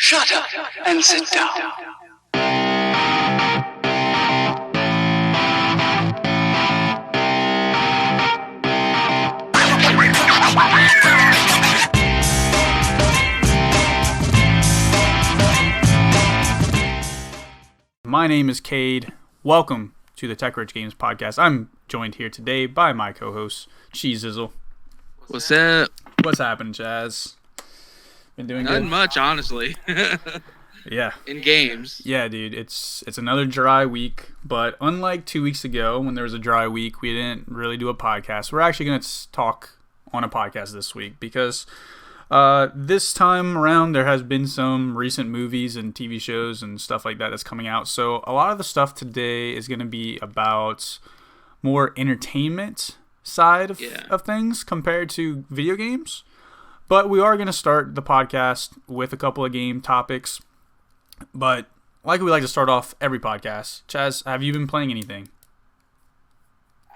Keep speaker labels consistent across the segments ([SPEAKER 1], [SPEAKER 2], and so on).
[SPEAKER 1] Shut up and sit down.
[SPEAKER 2] My name is Cade. Welcome to the TRG Games podcast. I'm joined here today by my co-host, Chezizzle.
[SPEAKER 3] What's up?
[SPEAKER 2] What's happening, Chaz? Been doing
[SPEAKER 3] Not
[SPEAKER 2] good?
[SPEAKER 3] much, honestly.
[SPEAKER 2] Yeah.
[SPEAKER 3] In games.
[SPEAKER 2] Yeah, dude. It's another dry week, but unlike 2 weeks ago when there was a dry week, we didn't really do a podcast. We're actually going to talk on a podcast this week because this time around there has been some recent movies and TV shows and stuff like that that's coming out. So a lot of the stuff today is going to be about more entertainment side of things compared to video games. But we are going to start the podcast with a couple of game topics. But like we like to start off every podcast, Chaz, have you been playing anything?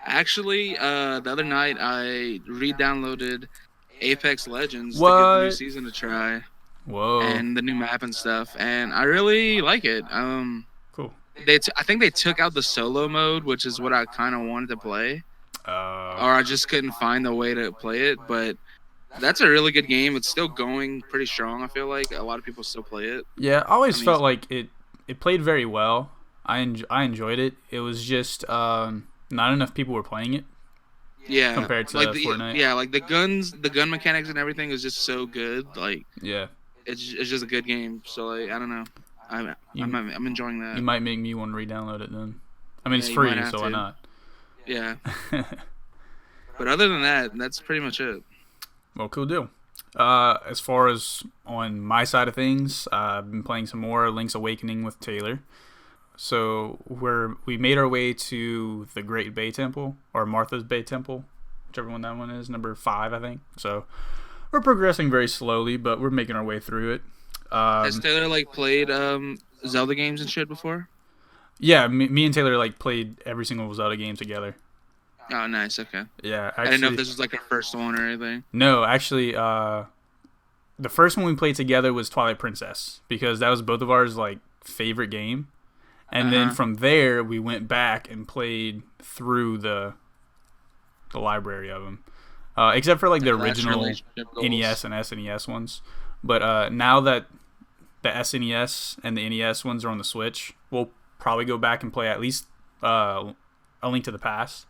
[SPEAKER 3] Actually, the other night I re-downloaded Apex Legends to
[SPEAKER 2] What?
[SPEAKER 3] give the new season a try.
[SPEAKER 2] Whoa.
[SPEAKER 3] And the new map and stuff, and I really like it.
[SPEAKER 2] Cool.
[SPEAKER 3] I think they took out the solo mode, which is what I kind of wanted to play, or I just couldn't find the way to play it. But that's a really good game. It's still going pretty strong. I feel like a lot of people still play it.
[SPEAKER 2] Yeah, I always felt like it played very well. I enjoyed it. It was just not enough people were playing it.
[SPEAKER 3] Yeah,
[SPEAKER 2] compared to Fortnite.
[SPEAKER 3] Yeah, like the gun mechanics and everything is just so good. Like,
[SPEAKER 2] yeah,
[SPEAKER 3] it's just a good game. So like, I don't know, I'm enjoying that.
[SPEAKER 2] You might make me want to re-download it then. I mean,
[SPEAKER 3] Yeah,
[SPEAKER 2] it's
[SPEAKER 3] you
[SPEAKER 2] free,
[SPEAKER 3] might have
[SPEAKER 2] so
[SPEAKER 3] to.
[SPEAKER 2] why not?
[SPEAKER 3] Yeah. But other than that, that's pretty much it.
[SPEAKER 2] Well, cool deal. As far as on my side of things, I've been playing some more Link's Awakening with Taylor. So we made our way to the Great Bay Temple, or Martha's Bay Temple, whichever one that one is, number 5, I think. So we're progressing very slowly, but we're making our way through it.
[SPEAKER 3] Has Taylor like played Zelda games and shit before?
[SPEAKER 2] Yeah, me and Taylor like played every single Zelda game together.
[SPEAKER 3] Oh, nice. Okay.
[SPEAKER 2] Yeah, actually,
[SPEAKER 3] I didn't know if this was like our first one or anything.
[SPEAKER 2] No, actually, the first one we played together was Twilight Princess because that was both of ours like favorite game. And then from there, we went back and played through the library of them, except for like the original NES and SNES ones. But now that the SNES and the NES ones are on the Switch, we'll probably go back and play at least A Link to the Past.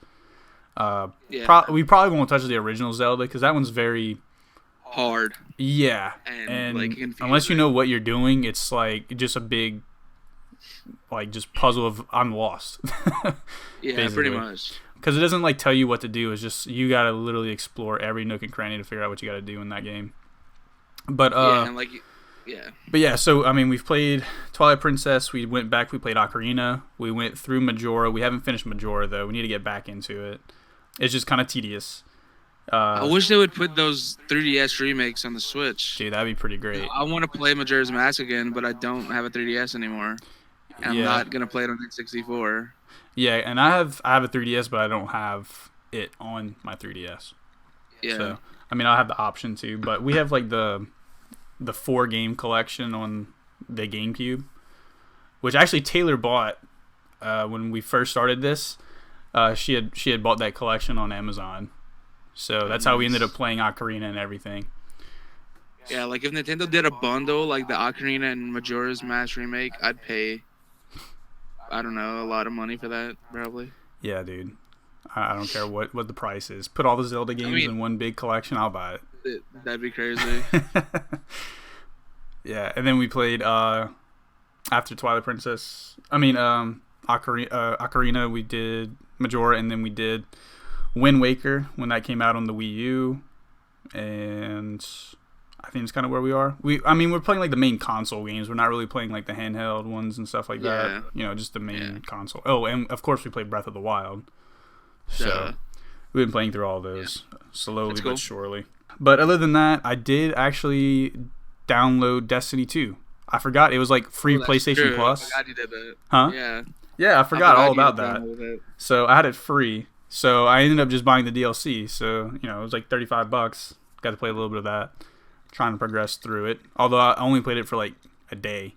[SPEAKER 2] We probably won't touch the original Zelda because that one's very
[SPEAKER 3] hard.
[SPEAKER 2] Yeah,
[SPEAKER 3] and like,
[SPEAKER 2] unless you know what you're doing, it's like just a big, like, just puzzle of I'm lost.
[SPEAKER 3] Yeah, pretty much.
[SPEAKER 2] Because it doesn't like tell you what to do. It's just you gotta literally explore every nook and cranny to figure out what you gotta do in that game. But But yeah, so I mean, we've played Twilight Princess. We went back. We played Ocarina. We went through Majora. We haven't finished Majora though. We need to get back into it. It's just kind of tedious.
[SPEAKER 3] I wish they would put those 3DS remakes on the Switch.
[SPEAKER 2] Dude, that'd be pretty great.
[SPEAKER 3] I want to play Majora's Mask again, but I don't have a 3DS anymore. And I'm not gonna play it on N64.
[SPEAKER 2] Yeah, and I have a 3DS, but I don't have it on my 3DS.
[SPEAKER 3] Yeah.
[SPEAKER 2] So I mean, I'll have the option to, but we have like the 4-game collection on the GameCube, which actually Taylor bought when we first started this. She had bought that collection on Amazon, so that's how we ended up playing Ocarina and everything.
[SPEAKER 3] Yeah, like if Nintendo did a bundle like the Ocarina and Majora's Mask remake, I'd pay, I don't know, a lot of money for that probably.
[SPEAKER 2] Yeah, dude. I don't care what the price is. Put all the Zelda games in one big collection, I'll buy it.
[SPEAKER 3] That'd be crazy.
[SPEAKER 2] Yeah, and then we played after Twilight Princess. I mean, Ocarina. We did Majora, and then we did Wind Waker when that came out on the Wii U, and I think it's kind of where we are. We're playing like the main console games. We're not really playing like the handheld ones and stuff like that. You know, just the main console. Oh, and of course we played Breath of the Wild. So we've been playing through all those slowly but surely. But other than that, I did actually download Destiny 2. I forgot it was like free PlayStation
[SPEAKER 3] true.
[SPEAKER 2] Plus.
[SPEAKER 3] I forgot you did that.
[SPEAKER 2] Huh?
[SPEAKER 3] Yeah.
[SPEAKER 2] Yeah, I forgot all about that. So I had it free. So I ended up just buying the DLC. So, you know, it was like $35. Got to play a little bit of that. Trying to progress through it. Although I only played it for like a day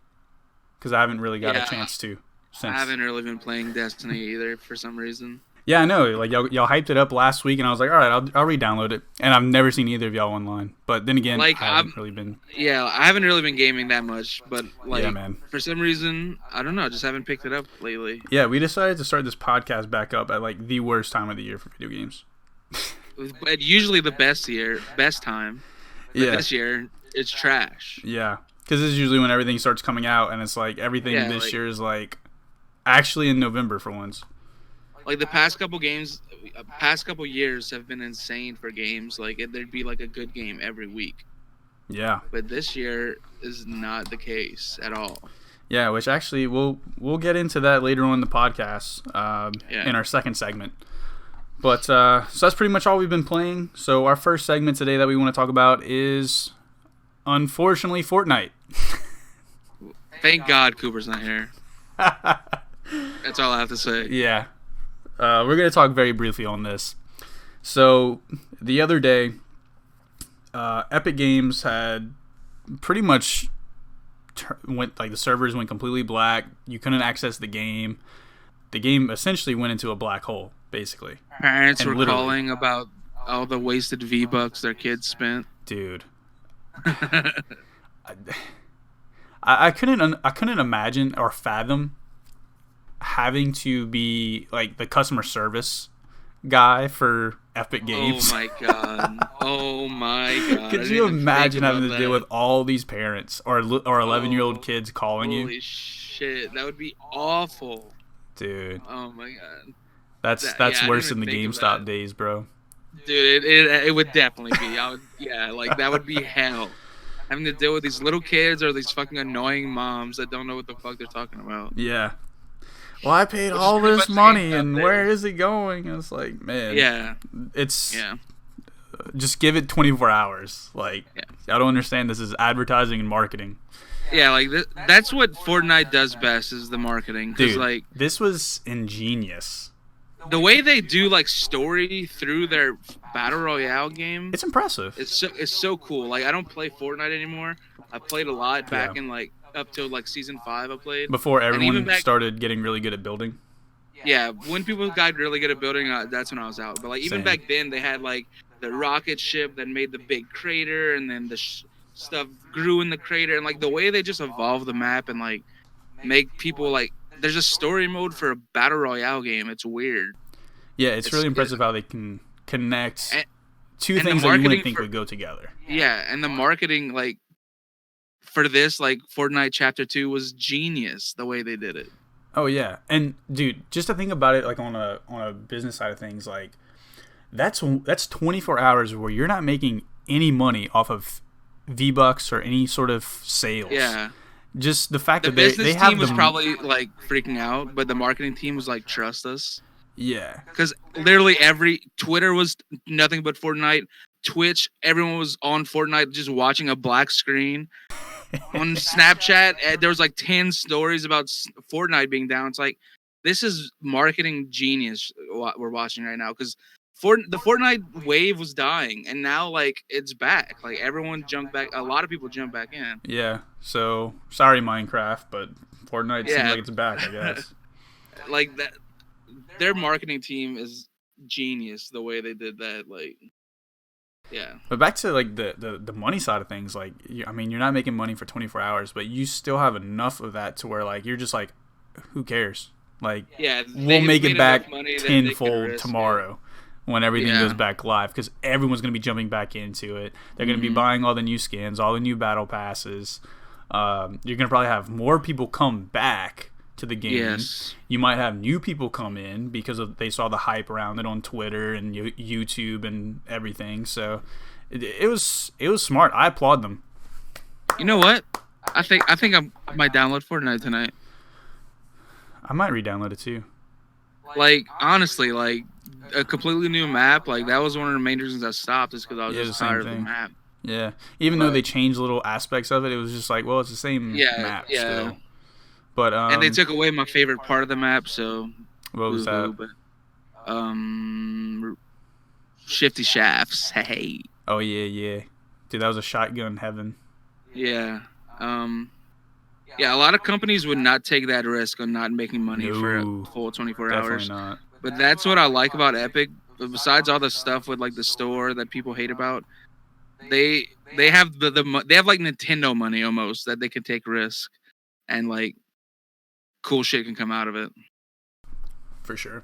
[SPEAKER 2] because I haven't really got a chance to. Since.
[SPEAKER 3] I haven't really been playing Destiny either for some reason.
[SPEAKER 2] Yeah, I know. Like y'all hyped it up last week, and I was like, all right, I'll re-download it. And I've never seen either of y'all online. But then again,
[SPEAKER 3] like,
[SPEAKER 2] I haven't really been.
[SPEAKER 3] Yeah, I haven't really been gaming that much. But like,
[SPEAKER 2] yeah, man.
[SPEAKER 3] For some reason, I don't know. Just haven't picked it up lately.
[SPEAKER 2] Yeah, we decided to start this podcast back up at like the worst time of the year for video games.
[SPEAKER 3] But usually the best time. But this year it's trash.
[SPEAKER 2] Yeah, because this is usually when everything starts coming out, and it's like everything this year is like actually in November for once.
[SPEAKER 3] Like the past couple years have been insane for games. Like there'd be like a good game every week.
[SPEAKER 2] Yeah.
[SPEAKER 3] But this year is not the case at all.
[SPEAKER 2] Yeah, which actually we'll get into that later on in the podcast in our second segment. But so that's pretty much all we've been playing. So our first segment today that we want to talk about is, unfortunately, Fortnite.
[SPEAKER 3] Thank God Cooper's not here. That's all I have to say.
[SPEAKER 2] Yeah. We're going to talk very briefly on this. So the other day, Epic Games had pretty much the servers went completely black. You couldn't access the game. The game essentially went into a black hole, basically.
[SPEAKER 3] Parents were calling about all the wasted V-Bucks their kids spent.
[SPEAKER 2] Dude. I couldn't imagine or fathom having to be like the customer service guy for Epic Games.
[SPEAKER 3] Oh my god.
[SPEAKER 2] Could you imagine having to deal with all these parents or 11-year-old kids calling you?
[SPEAKER 3] Holy shit, that would be awful.
[SPEAKER 2] Dude.
[SPEAKER 3] Oh my god.
[SPEAKER 2] That's worse than the GameStop days, bro.
[SPEAKER 3] Dude, it would definitely be. That would be hell. Having to deal with these little kids or these fucking annoying moms that don't know what the fuck they're talking about.
[SPEAKER 2] Yeah. Well, I paid all this money, and where is it going? It's like, man.
[SPEAKER 3] Yeah.
[SPEAKER 2] Just give it 24 hours. Like, I don't understand. This is advertising and marketing.
[SPEAKER 3] Yeah, like that's what Fortnite does best is the marketing.
[SPEAKER 2] Dude,
[SPEAKER 3] like
[SPEAKER 2] this was ingenious.
[SPEAKER 3] The way they do like story through their battle royale game,
[SPEAKER 2] it's impressive.
[SPEAKER 3] It's so cool. Like I don't play Fortnite anymore. I played a lot back in like up till like season 5. I played
[SPEAKER 2] before everyone started getting really good at building.
[SPEAKER 3] Yeah, when people got really good at building, that's when I was out. But like even back then, they had like the rocket ship that made the big crater, and then the stuff grew in the crater, and like the way they just evolve the map and like make people like. There's a story mode for a battle royale game. It's weird.
[SPEAKER 2] Yeah, it's really impressive how they can connect two things that you wouldn't think would go together.
[SPEAKER 3] Yeah, and the marketing like for this like Fortnite Chapter 2 was genius the way they did it.
[SPEAKER 2] Oh yeah, and dude, just to think about it like on a business side of things, like that's 24 hours where you're not making any money off of V-Bucks or any sort of sales.
[SPEAKER 3] Yeah.
[SPEAKER 2] Just the fact that
[SPEAKER 3] they
[SPEAKER 2] have the
[SPEAKER 3] business team was probably like freaking out, but the marketing team was like, trust us.
[SPEAKER 2] Yeah.
[SPEAKER 3] Because literally Twitter was nothing but Fortnite. Twitch, everyone was on Fortnite just watching a black screen. On Snapchat, there was like 10 stories about Fortnite being down. It's like, this is marketing genius we're watching right now. Because the Fortnite wave was dying, and now like it's back. Like everyone jumped back. A lot of people jumped back in.
[SPEAKER 2] Yeah. So sorry, Minecraft, but Fortnite seems like it's back. I guess.
[SPEAKER 3] Like that, their marketing team is genius. The way they did that, like, yeah.
[SPEAKER 2] But back to like the money side of things. Like, I mean, you're not making money for 24 hours, but you still have enough of that to where like you're just like, who cares? Like, we'll make it back tenfold tomorrow. When everything goes back live, because everyone's going to be jumping back into it. They're going to be buying all the new skins, all the new battle passes. You're going to probably have more people come back to the game.
[SPEAKER 3] Yes.
[SPEAKER 2] You might have new people come in because they saw the hype around it on Twitter and YouTube and everything. So it was smart. I applaud them.
[SPEAKER 3] You know what? I think I might download Fortnite tonight.
[SPEAKER 2] I might re-download it too.
[SPEAKER 3] Like honestly, like a completely new map. Like that was one of the main reasons I stopped, is because I was just tired of the map.
[SPEAKER 2] Yeah, even though they changed little aspects of it, it was just like, well, it's the same map still. But
[SPEAKER 3] and they took away my favorite part of the map. So
[SPEAKER 2] what was that?
[SPEAKER 3] But, shifty shafts. Hey.
[SPEAKER 2] Oh yeah, dude, that was a shotgun heaven.
[SPEAKER 3] Yeah. Yeah, a lot of companies would not take that risk on not making money for
[SPEAKER 2] No,
[SPEAKER 3] a full 24
[SPEAKER 2] definitely
[SPEAKER 3] hours.
[SPEAKER 2] not.
[SPEAKER 3] But that's what I like about Epic. But besides all the stuff with like the store that people hate about, they have they have like Nintendo money almost that they can take risk and like cool shit can come out of it.
[SPEAKER 2] For sure.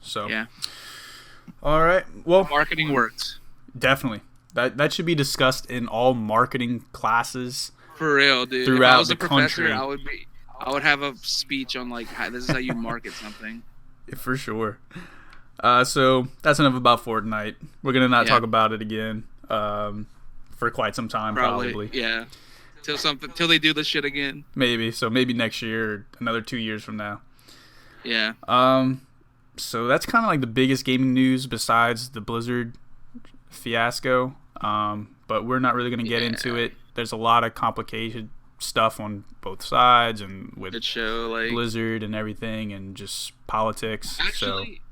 [SPEAKER 2] So
[SPEAKER 3] yeah.
[SPEAKER 2] All right. Well,
[SPEAKER 3] Marketing works.
[SPEAKER 2] Definitely. That should be discussed in all marketing classes.
[SPEAKER 3] For real, dude.
[SPEAKER 2] Throughout
[SPEAKER 3] if I was
[SPEAKER 2] the
[SPEAKER 3] a professor,
[SPEAKER 2] country.
[SPEAKER 3] I would have a speech on like this is how you market something.
[SPEAKER 2] For sure. So that's enough about Fortnite. We're gonna not talk about it again for quite some time, probably.
[SPEAKER 3] Yeah. Till they do this shit again.
[SPEAKER 2] Maybe. So maybe next year or another 2 years from now.
[SPEAKER 3] Yeah.
[SPEAKER 2] So that's kind of like the biggest gaming news besides the Blizzard fiasco. But we're not really gonna get into it. There's a lot of complicated stuff on both sides and with Blizzard and everything and just politics.
[SPEAKER 3] Actually,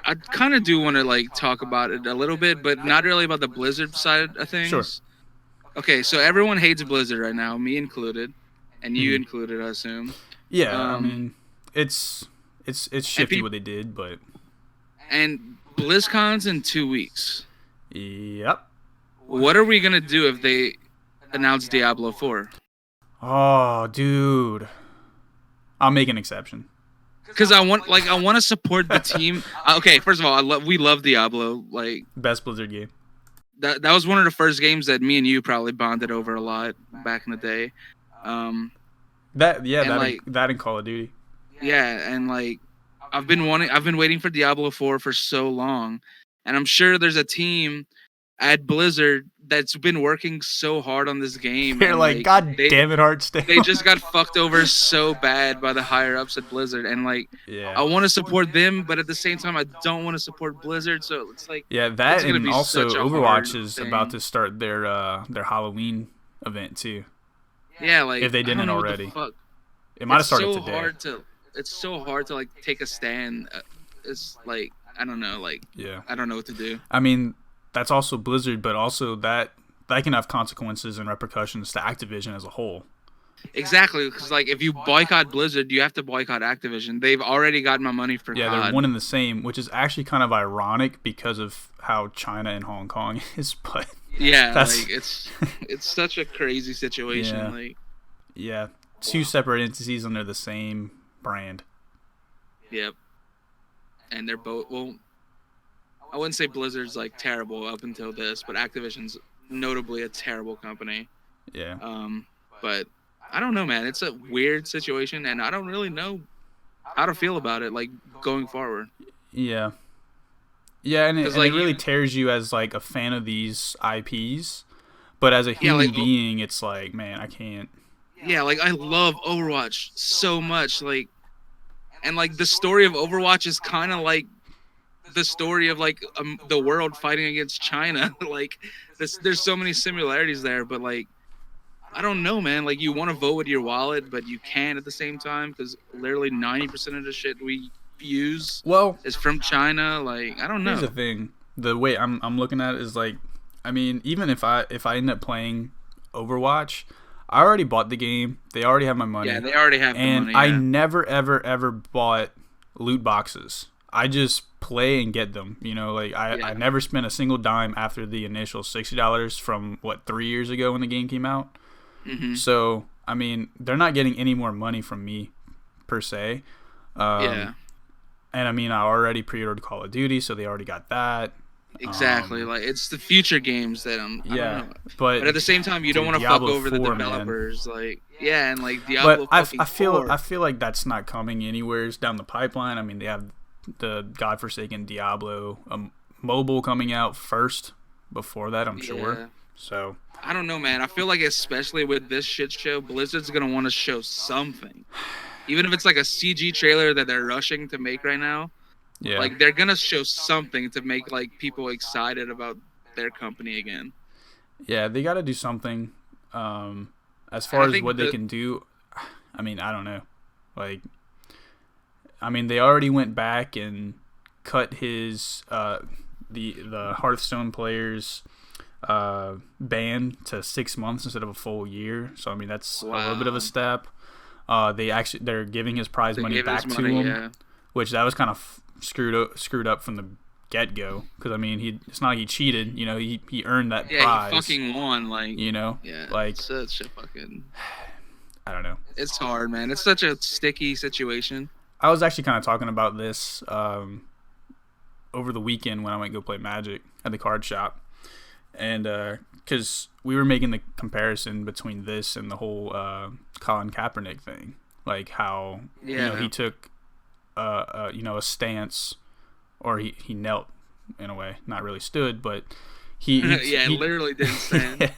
[SPEAKER 3] I kind of do want to like talk about it a little bit, but not really about the Blizzard side of things.
[SPEAKER 2] Sure.
[SPEAKER 3] Okay, so everyone hates Blizzard right now, me included, and you included, I assume.
[SPEAKER 2] Yeah, I mean, it's shifty what they did, but
[SPEAKER 3] and BlizzCon's in 2 weeks.
[SPEAKER 2] Yep.
[SPEAKER 3] What are we gonna do if they announce Diablo 4?
[SPEAKER 2] Oh, dude, I'll make an exception.
[SPEAKER 3] Because I want to support the team. Okay, first of all, we love Diablo. Like
[SPEAKER 2] best Blizzard game.
[SPEAKER 3] That was one of the first games that me and you probably bonded over a lot back in the day.
[SPEAKER 2] That and Call of Duty.
[SPEAKER 3] Yeah, and like I've been waiting for Diablo 4 for so long, and I'm sure there's a team at Blizzard that's been working so hard on this game.
[SPEAKER 2] They're like, God damn it, Hearthstone.
[SPEAKER 3] They just got fucked over so bad by the higher ups at Blizzard, and like, I want to support them, but at the same time, I don't want to support Blizzard. So it's like,
[SPEAKER 2] that and also Overwatch is about to start their Halloween event too.
[SPEAKER 3] Yeah, like
[SPEAKER 2] if they didn't already, it might have started today.
[SPEAKER 3] It's so hard to like take a stand. It's like I don't know, like I don't know what to do.
[SPEAKER 2] I mean. That's also Blizzard, but also that can have consequences and repercussions to Activision as a whole.
[SPEAKER 3] Exactly, because like if you boycott Blizzard, you have to boycott Activision. They've already got my money for COD.
[SPEAKER 2] They're one and the same, which is actually kind of ironic because of how China and Hong Kong is. But
[SPEAKER 3] like it's such a crazy situation.
[SPEAKER 2] Two separate entities under the same brand.
[SPEAKER 3] Yep, and they're both I wouldn't say Blizzard's like terrible up until this, but Activision's notably a terrible company.
[SPEAKER 2] Yeah.
[SPEAKER 3] But I don't know, man. It's a weird situation, and I don't really know how to feel about it, like going forward.
[SPEAKER 2] Yeah. Yeah, and it really tears you as like a fan of these IPs, but as a human being, it's like, man, I can't.
[SPEAKER 3] Yeah, like I love Overwatch so much, like, and like the story of Overwatch is kind of like the story of like the world fighting against China. Like there's so many similarities there, but like I don't know, man. Like you want to vote with your wallet, but you can't at the same time because literally 90% of the shit we use is from China. Like I don't know.
[SPEAKER 2] Here's the thing: the way I'm looking at it is like, I mean, even if I end up playing Overwatch, I already bought the game. They already have my money.
[SPEAKER 3] Yeah, they already have the money.
[SPEAKER 2] And I never ever bought loot boxes. I just play and get them, like I never spent a single dime after the initial $60 from 3 years ago when the game came out.
[SPEAKER 3] Mm-hmm.
[SPEAKER 2] So, I mean, they're not getting any more money from me per se. And I mean, I already pre-ordered Call of Duty, so they already got that.
[SPEAKER 3] Exactly. Like it's the future games that I don't know.
[SPEAKER 2] But
[SPEAKER 3] at the same time, you don't want to fuck over the developers. Man. Like, and like Diablo.
[SPEAKER 2] But I feel like that's not coming anywhere down the pipeline. I mean, they have the godforsaken Diablo mobile coming out first before that, I'm sure. So
[SPEAKER 3] I don't know, man. I feel like especially with this shit show, Blizzard's gonna want to show something, even if it's like a CG trailer that they're rushing to make right now.
[SPEAKER 2] Yeah,
[SPEAKER 3] like they're gonna show something to make like people excited about their company again.
[SPEAKER 2] Yeah, they got to do something. As far as what they can do, I mean, I don't know. Like, I mean, they already went back and cut his the Hearthstone players' ban to 6 months instead of a full year. So I mean that's a little bit of a step. They're giving his prize money back to him, which that was kind of screwed up from the get-go, because I mean it's not like he cheated, he earned that prize.
[SPEAKER 3] He fucking won, like,
[SPEAKER 2] like
[SPEAKER 3] such a fucking,
[SPEAKER 2] I don't know,
[SPEAKER 3] it's hard, man. It's such a sticky situation.
[SPEAKER 2] I was actually kind of talking about this over the weekend when I went to go play Magic at the card shop, and because we were making the comparison between this and the whole Colin Kaepernick thing, like how he took a stance, or he knelt in a way, not really stood, but he
[SPEAKER 3] literally didn't stand.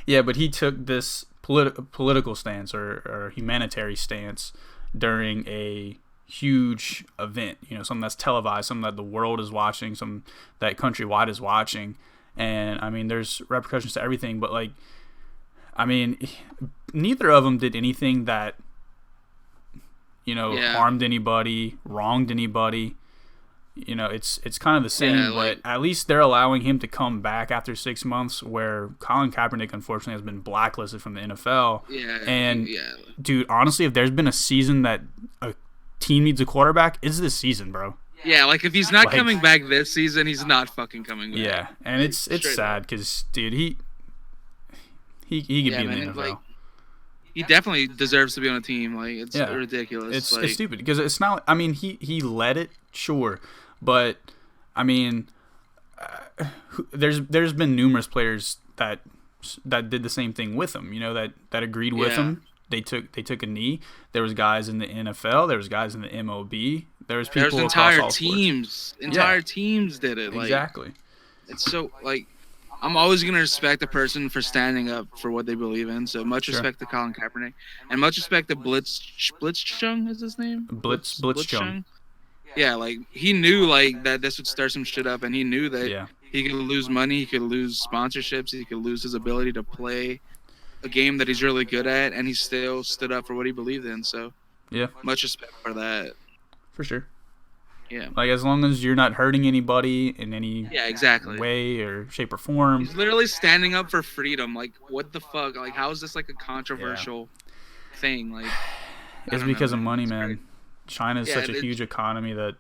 [SPEAKER 2] Yeah, but he took this political stance or humanitarian stance during a huge event, something that's televised, something that the world is watching, something that countrywide is watching. And I mean, there's repercussions to everything, but like, I mean, neither of them did anything that harmed anybody, wronged anybody. It's kind of the same, but at least they're allowing him to come back after 6 months, where Colin Kaepernick, unfortunately, has been blacklisted from the NFL. Dude, honestly, if there's been a season that a team needs a quarterback, it's this season, bro.
[SPEAKER 3] Yeah, like if he's not coming back this season, he's not fucking coming back.
[SPEAKER 2] Yeah, and it's sad because, dude, he could be in the NFL.
[SPEAKER 3] Like, he definitely deserves to be on a team. Like, it's ridiculous.
[SPEAKER 2] It's stupid because it's not. I mean, he led it, sure, but I mean, there's been numerous players that did the same thing with him. That agreed with him. They took a knee. There was guys in the NFL. There was guys in the MLB. There's
[SPEAKER 3] entire teams. Entire teams did it. Like,
[SPEAKER 2] exactly.
[SPEAKER 3] It's so like, I'm always gonna respect a person for standing up for what they believe in. So much respect to Colin Kaepernick, and much respect to Blitzchung is his name.
[SPEAKER 2] Blitzchung.
[SPEAKER 3] Yeah, like he knew like that this would stir some shit up, and he knew that he could lose money, he could lose sponsorships, he could lose his ability to play a game that he's really good at, and he still stood up for what he believed in. So much respect for that.
[SPEAKER 2] For sure.
[SPEAKER 3] Yeah.
[SPEAKER 2] Like, as long as you're not hurting anybody in any way or shape or form.
[SPEAKER 3] He's literally standing up for freedom. Like, what the fuck? Like, how is this like a controversial thing? Like,
[SPEAKER 2] it's because of money, man. China is such a huge economy that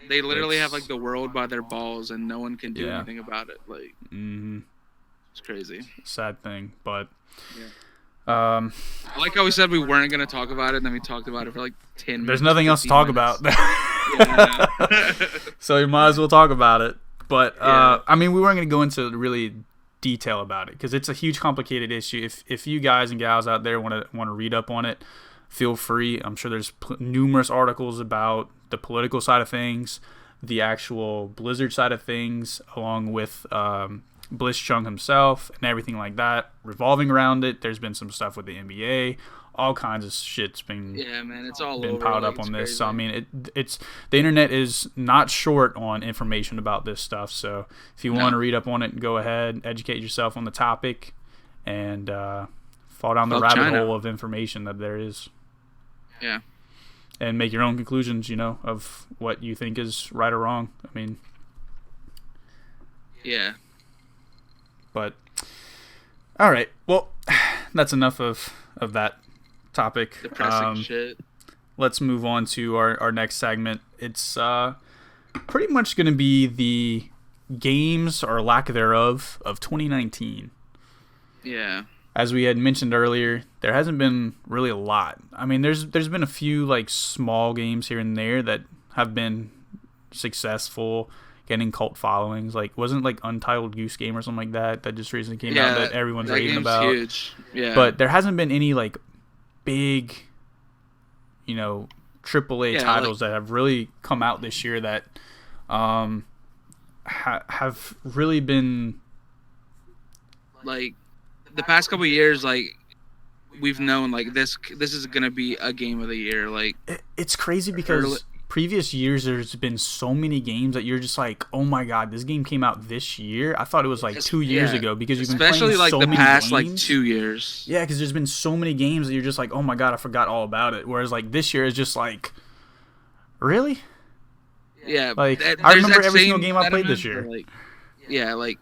[SPEAKER 3] they literally have like the world by their balls, and no one can do anything about it. Like, it's crazy.
[SPEAKER 2] Sad thing, but
[SPEAKER 3] like how we said we weren't going to talk about it, and then we talked about it for like 10 minutes.
[SPEAKER 2] There's nothing else to talk about. So you might as well talk about it. But I mean, we weren't going to go into really detail about it because it's a huge, complicated issue. If you guys and gals out there want to read up on it, feel free. I'm sure there's numerous articles about the political side of things, the actual Blizzard side of things, along with Blitzchung himself and everything like that revolving around it. There's been some stuff with the NBA, all kinds of shit's been
[SPEAKER 3] it's all
[SPEAKER 2] been piled up on this. Crazy. So I mean, it's the internet is not short on information about this stuff. So if you want to read up on it, go ahead, educate yourself on the topic, and fall down the rabbit hole of information that there is.
[SPEAKER 3] Yeah.
[SPEAKER 2] And make your own conclusions, of what you think is right or wrong. I mean,
[SPEAKER 3] yeah.
[SPEAKER 2] But all right, well, that's enough of that topic.
[SPEAKER 3] Depressing shit.
[SPEAKER 2] Let's move on to our next segment. It's pretty much going to be the games or lack thereof of 2019.
[SPEAKER 3] Yeah.
[SPEAKER 2] As we had mentioned earlier, there hasn't been really a lot. I mean, there's been a few like small games here and there that have been successful, getting cult followings. Like, wasn't like Untitled Goose Game or something like that just recently came out that everyone's raving about.
[SPEAKER 3] Huge. Yeah.
[SPEAKER 2] But there hasn't been any like big, AAA titles that have really come out this year that have really been
[SPEAKER 3] like the past couple of years. Like, we've known like this is gonna be a game of the year. Like,
[SPEAKER 2] it's crazy because previous years there's been so many games that you're just like, oh my god, this game came out this year. I thought it was like 2 years ago because you've been playing
[SPEAKER 3] like
[SPEAKER 2] so
[SPEAKER 3] the
[SPEAKER 2] many
[SPEAKER 3] past
[SPEAKER 2] games.
[SPEAKER 3] Like 2 years.
[SPEAKER 2] Yeah, because there's been so many games that you're just like, oh my god, I forgot all about it. Whereas like this year is just like, really?
[SPEAKER 3] Yeah.
[SPEAKER 2] Like, I remember every single game I played this year.
[SPEAKER 3] Like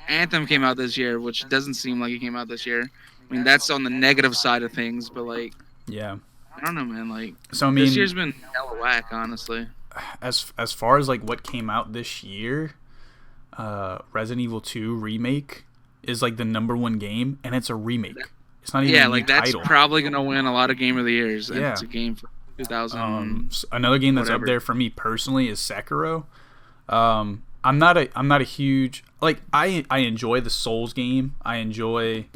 [SPEAKER 3] Anthem came out this year, which doesn't seem like it came out this year. I mean, that's on the negative side of things, but like,
[SPEAKER 2] yeah,
[SPEAKER 3] I don't know, man. Like,
[SPEAKER 2] so I mean,
[SPEAKER 3] this year's been hella whack, honestly.
[SPEAKER 2] As far as like what came out this year, Resident Evil 2 remake is like the #1 game, and it's a remake. It's not even a new title.
[SPEAKER 3] That's probably gonna win a lot of Game of the Years. And
[SPEAKER 2] yeah,
[SPEAKER 3] it's a game for 2000.
[SPEAKER 2] Another game that's up there for me personally is Sekiro. I'm not a huge like I enjoy the Souls game. I enjoy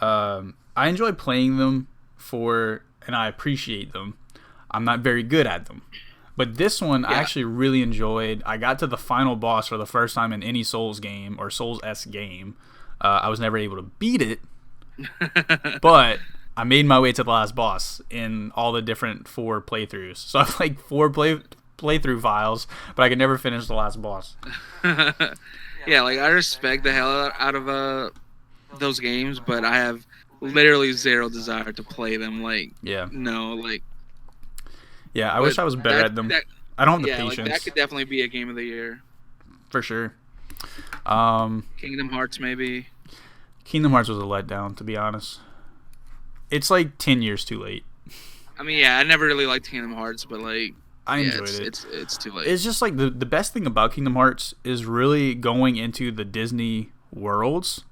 [SPEAKER 2] playing them and I appreciate them. I'm not very good at them. But this one I actually really enjoyed. I got to the final boss for the first time in any Souls game or Souls-esque game. I was never able to beat it, but I made my way to the last boss in all the different 4 playthroughs. So I have like 4 playthrough files, but I could never finish the last boss.
[SPEAKER 3] Yeah, like I respect the hell out of those games, but I have literally zero desire to play them. Like, no, like.
[SPEAKER 2] Yeah, I wish I was better at them. I don't have the patience.
[SPEAKER 3] Like that could definitely be a Game of the Year.
[SPEAKER 2] For sure.
[SPEAKER 3] Kingdom Hearts, maybe.
[SPEAKER 2] Kingdom Hearts was a letdown, to be honest. It's like 10 years too late.
[SPEAKER 3] I mean, yeah, I never really liked Kingdom Hearts, but like
[SPEAKER 2] I enjoyed it.
[SPEAKER 3] It's too late.
[SPEAKER 2] It's just like the best thing about Kingdom Hearts is really going into the Disney worlds.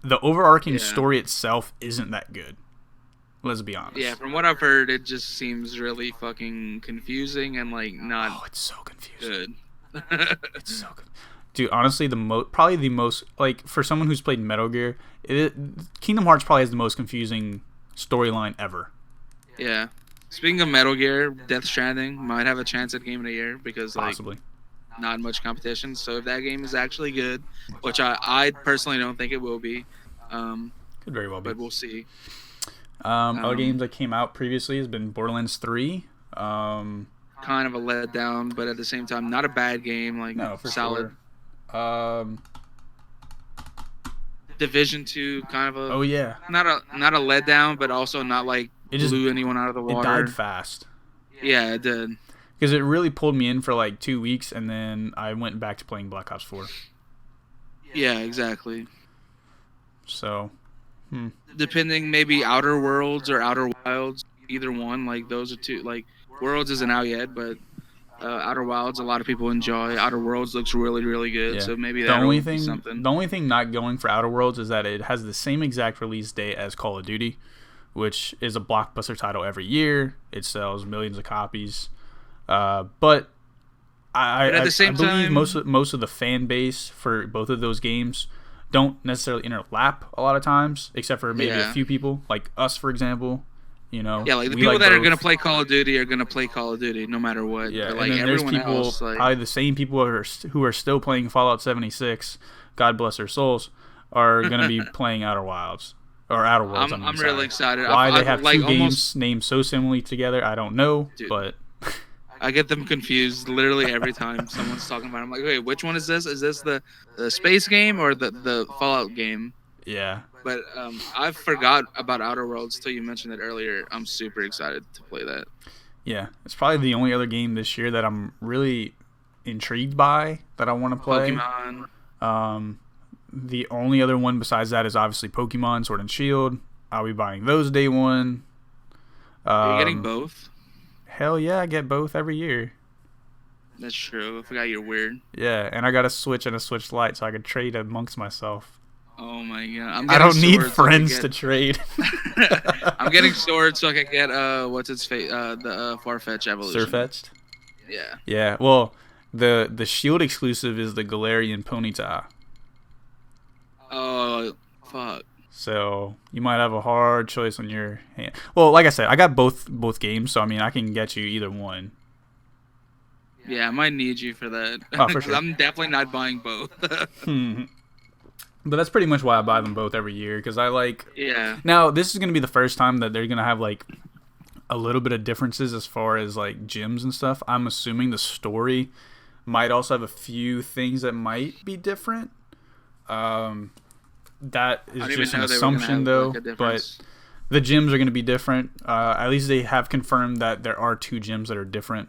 [SPEAKER 2] The overarching story itself isn't that good. Let's be honest.
[SPEAKER 3] Yeah, from what I've heard, it just seems really fucking confusing and like not.
[SPEAKER 2] Oh, it's so confusing.
[SPEAKER 3] Good.
[SPEAKER 2] It's so good. Dude, honestly, probably the most like for someone who's played Metal Gear, Kingdom Hearts probably has the most confusing storyline ever.
[SPEAKER 3] Yeah. Speaking of Metal Gear, Death Stranding might have a chance at Game of the Year because like
[SPEAKER 2] possibly
[SPEAKER 3] not much competition. So if that game is actually good, which I personally don't think it will be,
[SPEAKER 2] could very well be,
[SPEAKER 3] but we'll see.
[SPEAKER 2] Other games that came out previously has been Borderlands 3.
[SPEAKER 3] Kind of a letdown, but at the same time, not a bad game. Like
[SPEAKER 2] no, for
[SPEAKER 3] solid.
[SPEAKER 2] Sure.
[SPEAKER 3] Division 2, kind of a.
[SPEAKER 2] Oh yeah.
[SPEAKER 3] Not a letdown, but also not like it blew anyone out of the water.
[SPEAKER 2] It died fast.
[SPEAKER 3] Yeah, it did.
[SPEAKER 2] Because it really pulled me in for like 2 weeks, and then I went back to playing Black Ops 4.
[SPEAKER 3] Yeah, exactly.
[SPEAKER 2] So.
[SPEAKER 3] Depending, maybe Outer Worlds or Outer Wilds, either one. Like those are two. Like Worlds isn't out yet, but Outer Wilds a lot of people enjoy. Outer Worlds looks really really good, so maybe that'll be something.
[SPEAKER 2] The only thing not going for Outer Worlds is that it has the same exact release date as Call of Duty, which is a blockbuster title every year. It sells millions of copies, but I believe most of the fan base for both of those games don't necessarily interlap a lot of times, except for maybe a few people, like us, for example. You know,
[SPEAKER 3] like the people that are gonna play Call of Duty are gonna play Call of Duty no matter what.
[SPEAKER 2] Yeah,
[SPEAKER 3] but, like,
[SPEAKER 2] and then there's people, else, like, probably the same people who are still playing Fallout 76. God bless their souls, are gonna be playing Outer Wilds or Outer Worlds.
[SPEAKER 3] I'm really excited.
[SPEAKER 2] Why they have two games named so similarly together, I don't know, but.
[SPEAKER 3] I get them confused literally every time someone's talking about it. I'm like, okay, which one is this? Is this the space game or the Fallout game?
[SPEAKER 2] Yeah.
[SPEAKER 3] But I forgot about Outer Worlds till you mentioned it earlier. I'm super excited to play that.
[SPEAKER 2] Yeah, it's probably the only other game this year that I'm really intrigued by that I want to play.
[SPEAKER 3] Pokemon.
[SPEAKER 2] The only other one besides that is obviously Pokemon Sword and Shield. I'll be buying those day one.
[SPEAKER 3] Are you getting both?
[SPEAKER 2] Hell yeah, I get both every year.
[SPEAKER 3] That's true. I forgot you're weird.
[SPEAKER 2] Yeah, and I got a Switch and a Switch Lite, so I could trade amongst myself.
[SPEAKER 3] Oh my god!
[SPEAKER 2] I don't need friends to trade.
[SPEAKER 3] I'm getting Sword so I can get what's its face? The Farfetch Evolution.
[SPEAKER 2] Surfetched?
[SPEAKER 3] Yeah.
[SPEAKER 2] Yeah. Well, the Shield exclusive is the Galarian Ponyta.
[SPEAKER 3] Oh fuck.
[SPEAKER 2] So you might have a hard choice on your hand. Well, like I said, I got both games, so I mean I can get you either one.
[SPEAKER 3] Yeah, I might need you for that.
[SPEAKER 2] Oh, for sure.
[SPEAKER 3] I'm definitely not buying both.
[SPEAKER 2] But that's pretty much why I buy them both every year, because I like.
[SPEAKER 3] Yeah.
[SPEAKER 2] Now this is gonna be the first time that they're gonna have like a little bit of differences as far as like gyms and stuff. I'm assuming the story might also have a few things that might be different. That is just an assumption though, like but the gyms are going to be different. At least they have confirmed that there are 2 gyms that are different.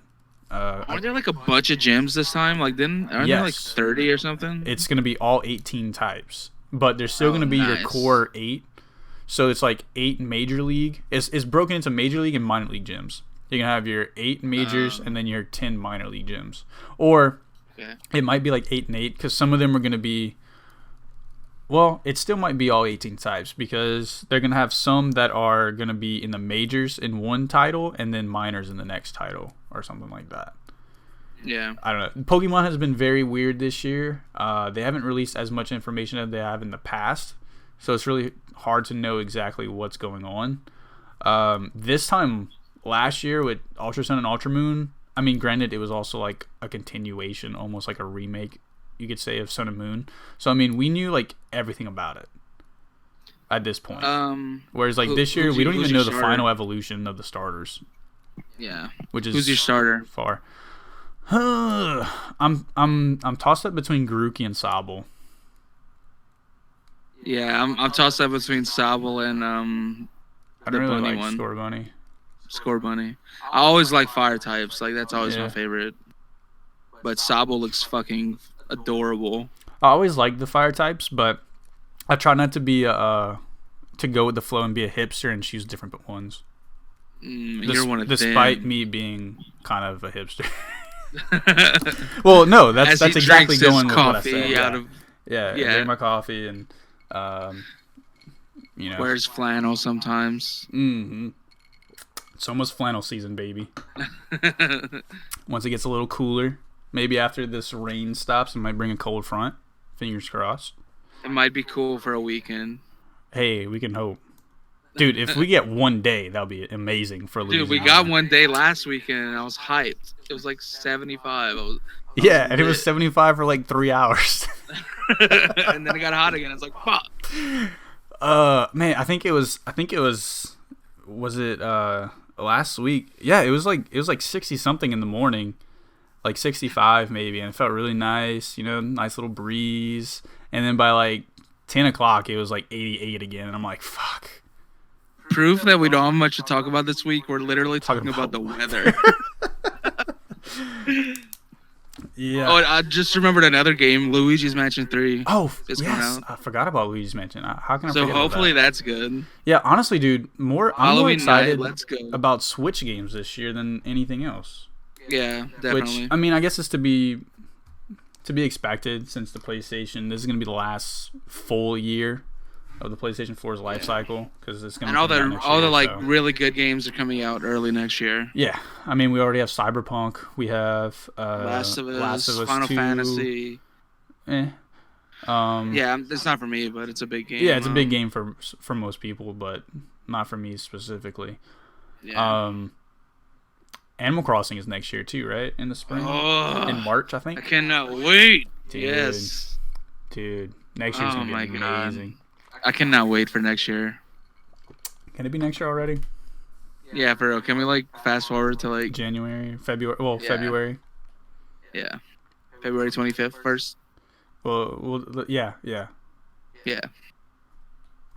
[SPEAKER 3] Aren't there like a bunch of gyms this time? Like, aren't there like 30 or something?
[SPEAKER 2] It's going to be all 18 types, but there's still going to be your core 8. So it's like 8 major league. It's broken into major league and minor league gyms. You're going to have your 8 majors and then your 10 minor league gyms. Or it might be like 8 and 8 because some of them are going to be. Well, it still might be all 18 types because they're going to have some that are going to be in the majors in one title and then minors in the next title or something like that.
[SPEAKER 3] Yeah.
[SPEAKER 2] I don't know. Pokemon has been very weird this year. They haven't released as much information as they have in the past. So it's really hard to know exactly what's going on. This time last year with Ultra Sun and Ultra Moon, I mean, granted, it was also like a continuation, almost like a remake, you could say, of Sun and Moon. So I mean, we knew like everything about it at this point. Whereas like this year, we don't even know the final evolution of the starters.
[SPEAKER 3] Yeah.
[SPEAKER 2] Who's
[SPEAKER 3] your starter?
[SPEAKER 2] Far. I'm tossed up between Grookey and Sobble.
[SPEAKER 3] Yeah, I'm tossed up between Sobble and
[SPEAKER 2] I don't really like Scorbunny.
[SPEAKER 3] Scorbunny. I always like fire types. Like that's always my favorite. But Sobble looks fucking adorable.
[SPEAKER 2] I always like the fire types, but I try not to be to go with the flow and be a hipster and choose different ones.
[SPEAKER 3] You're one of them.
[SPEAKER 2] Despite me being kind of a hipster. Well, no, that's exactly going with what I said. I drink my coffee and
[SPEAKER 3] wears flannel sometimes.
[SPEAKER 2] Mm-hmm. It's almost flannel season, baby. Once it gets a little cooler, maybe after this rain stops, it might bring a cold front. Fingers crossed.
[SPEAKER 3] It might be cool for a weekend.
[SPEAKER 2] Hey, we can hope. Dude, if we get one day, that'll be amazing for Louisiana.
[SPEAKER 3] Dude, we got one day last weekend, and I was hyped. It was like 75.
[SPEAKER 2] And it was 75 for like 3 hours.
[SPEAKER 3] And then it got hot again. I was like, fuck.
[SPEAKER 2] Man, I think it was. Was it last week? Yeah, it was like 60 something in the morning, like 65 maybe, and it felt really nice. Nice little breeze. And then by like 10 o'clock, it was like 88 again, and I'm like, fuck.
[SPEAKER 3] Proof that we don't have much to talk about this week. We're literally talking about the weather.
[SPEAKER 2] Yeah.
[SPEAKER 3] Oh, I just remembered another game, Luigi's Mansion 3.
[SPEAKER 2] Oh, yes. I forgot about Luigi's Mansion. How can I forget about that?
[SPEAKER 3] So hopefully that's good.
[SPEAKER 2] Yeah, honestly, dude, I'm more excited
[SPEAKER 3] night,
[SPEAKER 2] about Switch games this year than anything else.
[SPEAKER 3] Yeah, definitely.
[SPEAKER 2] Which, I mean, I guess is to be expected since the PlayStation. This is going to be the last full year of the PlayStation 4's life cycle because it's going to
[SPEAKER 3] and all the really good games are coming out early next year.
[SPEAKER 2] Yeah, I mean we already have Cyberpunk, we have
[SPEAKER 3] Last of Us, Final
[SPEAKER 2] 2.
[SPEAKER 3] Fantasy.
[SPEAKER 2] Yeah,
[SPEAKER 3] it's not for me, but it's a big game.
[SPEAKER 2] Yeah, it's a big game for most people, but not for me specifically.
[SPEAKER 3] Yeah.
[SPEAKER 2] Animal Crossing is next year too, right? In the spring, in March, I think.
[SPEAKER 3] I cannot wait.
[SPEAKER 2] Dude,
[SPEAKER 3] yes,
[SPEAKER 2] dude. Next year's gonna be amazing.
[SPEAKER 3] God. I cannot wait for next year.
[SPEAKER 2] Can it be next year already?
[SPEAKER 3] Yeah, for real. Can we fast forward to
[SPEAKER 2] January, February? Well, yeah. February.
[SPEAKER 3] Yeah, February 25th first.
[SPEAKER 2] Well, yeah.
[SPEAKER 3] Yeah.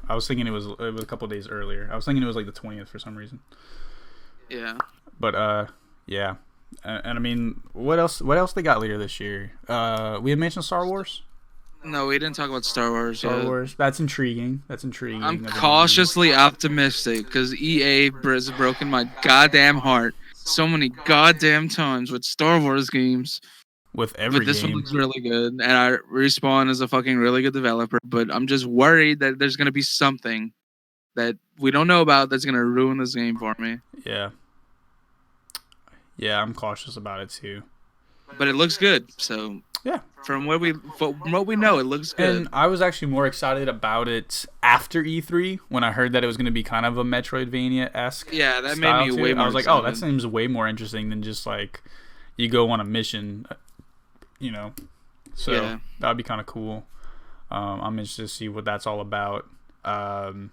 [SPEAKER 2] I was thinking it was a couple days earlier. I was thinking it was like the 20th for some reason.
[SPEAKER 3] Yeah.
[SPEAKER 2] But yeah, and I mean, what else they got later this year? We had mentioned Star Wars.
[SPEAKER 3] No, we didn't talk about Star Wars.
[SPEAKER 2] Star Wars. That's intriguing. I'm
[SPEAKER 3] cautiously optimistic because EA has broken my goddamn heart so many goddamn times with Star Wars games.
[SPEAKER 2] With every
[SPEAKER 3] But this
[SPEAKER 2] game.
[SPEAKER 3] one looks really good, and Respawn is a fucking really good developer. But I'm just worried that there's gonna be something that we don't know about that's gonna ruin this game for me.
[SPEAKER 2] Yeah. Yeah, I'm cautious about it too.
[SPEAKER 3] But it looks good, so
[SPEAKER 2] yeah.
[SPEAKER 3] From what we know, it looks good.
[SPEAKER 2] And I was actually more excited about it after E3 when I heard that it was going to be kind of a Metroidvania-esque.
[SPEAKER 3] Yeah, that made me way more.
[SPEAKER 2] I was like,
[SPEAKER 3] excited.
[SPEAKER 2] oh, that seems way more interesting than just like you go on a mission, So
[SPEAKER 3] yeah.
[SPEAKER 2] that'd be kind of cool. I'm interested to see what that's all about. Man,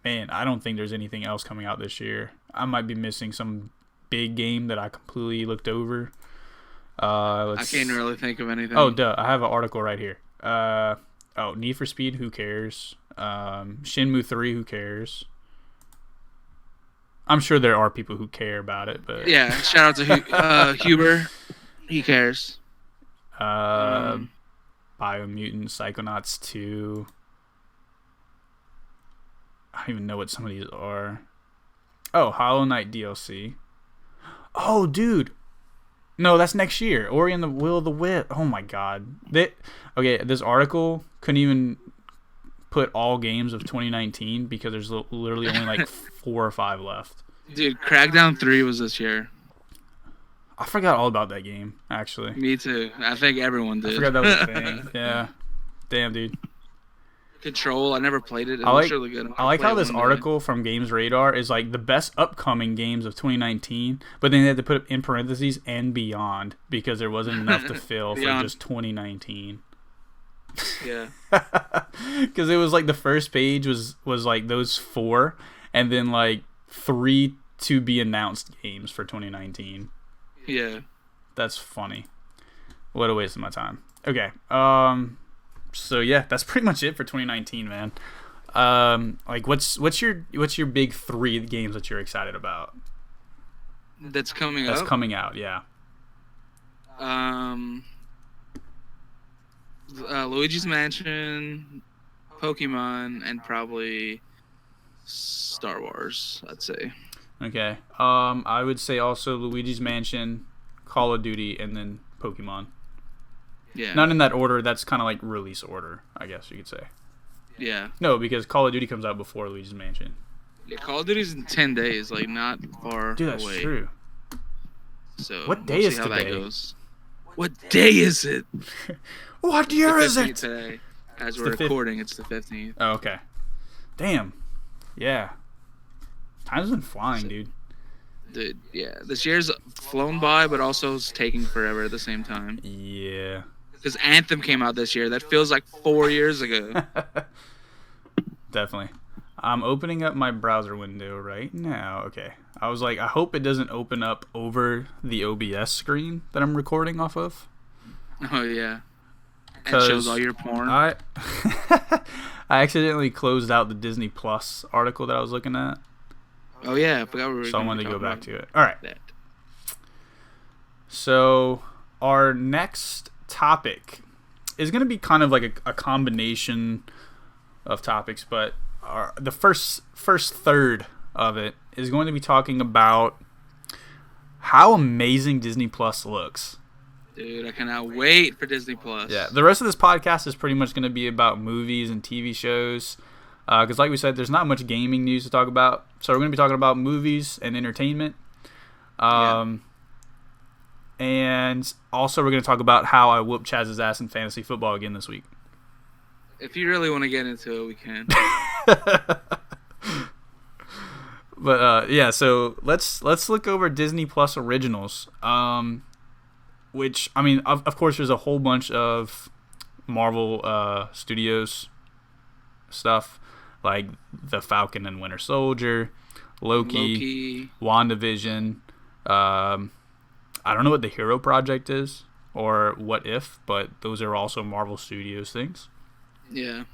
[SPEAKER 2] I don't think there's anything else coming out this year. I might be missing some big game that I completely looked over.
[SPEAKER 3] I can't really think of anything.
[SPEAKER 2] Oh, duh. I have an article right here. Need for Speed, who cares? Shenmue 3, who cares? I'm sure there are people who care about it, but
[SPEAKER 3] yeah, shout out to Huber. He cares.
[SPEAKER 2] Biomutant Psychonauts 2. I don't even know what some of these are. Oh, Hollow Knight DLC. Oh, dude. No, that's next year. Ori and the Will of the Wisp. Oh my god. This article couldn't even put all games of 2019 because there's literally only like 4 or 5 left.
[SPEAKER 3] Dude, Crackdown 3 was this year.
[SPEAKER 2] I forgot all about that game, actually.
[SPEAKER 3] Me too. I think everyone did.
[SPEAKER 2] I forgot that was a thing. Yeah. Damn, dude.
[SPEAKER 3] Control, I never played it. It looks really good.
[SPEAKER 2] I like how this article from Games Radar is like the best upcoming games of 2019, but then they had to put in parentheses and beyond because there wasn't enough to fill for just 2019.
[SPEAKER 3] Yeah.
[SPEAKER 2] Because it was like the first page was like those 4, and then like 3 to be announced games for 2019.
[SPEAKER 3] Yeah.
[SPEAKER 2] That's funny. What a waste of my time. Okay. So yeah, that's pretty much it for 2019, man. Like what's your big 3 games that you're excited about?
[SPEAKER 3] That's coming out?
[SPEAKER 2] That's coming out, yeah.
[SPEAKER 3] Luigi's Mansion, Pokemon, and probably Star Wars, I'd say.
[SPEAKER 2] Okay. I would say also Luigi's Mansion, Call of Duty, and then Pokemon.
[SPEAKER 3] Yeah.
[SPEAKER 2] Not in that order. That's kind of like release order, I guess you could say.
[SPEAKER 3] Yeah.
[SPEAKER 2] No, because Call of Duty comes out before Luigi's Mansion.
[SPEAKER 3] Yeah, Call of Duty's in 10 days, like not far away.
[SPEAKER 2] Dude, that's true.
[SPEAKER 3] So
[SPEAKER 2] what day is
[SPEAKER 3] how
[SPEAKER 2] today?
[SPEAKER 3] That goes. What day is it?
[SPEAKER 2] What year is it?
[SPEAKER 3] Today. As we're recording, it's the 15th.
[SPEAKER 2] Oh, okay. Damn. Yeah. Time's been flying, dude.
[SPEAKER 3] Dude, yeah. This year's flown by, but also is taking forever at the same time.
[SPEAKER 2] Yeah.
[SPEAKER 3] Because Anthem came out this year. That feels like 4 years ago.
[SPEAKER 2] Definitely. I'm opening up my browser window right now. Okay. I was like, I hope it doesn't open up over the OBS screen that I'm recording off of.
[SPEAKER 3] Oh, yeah. And shows all your porn.
[SPEAKER 2] I accidentally closed out the Disney Plus article that I was looking at.
[SPEAKER 3] Oh, yeah. I forgot we were
[SPEAKER 2] So I wanted to go back to it. All right. So our next topic is going to be kind of like a combination of topics, but the first third of it is going to be talking about how amazing Disney Plus looks.
[SPEAKER 3] Dude, I cannot wait for Disney Plus.
[SPEAKER 2] Yeah, the rest of this podcast is pretty much going to be about movies and TV shows. Because like we said, there's not much gaming news to talk about. So we're going to be talking about movies and entertainment. And also we're going to talk about how I whooped Chaz's ass in fantasy football again this week.
[SPEAKER 3] If you really want to get into it, we can.
[SPEAKER 2] But yeah, so let's look over Disney Plus originals. Which, I mean, of course, there's a whole bunch of Marvel Studios stuff, like The Falcon and Winter Soldier, Loki. WandaVision. I don't know what the Hero Project is or What If, but those are also Marvel Studios things.
[SPEAKER 3] Yeah.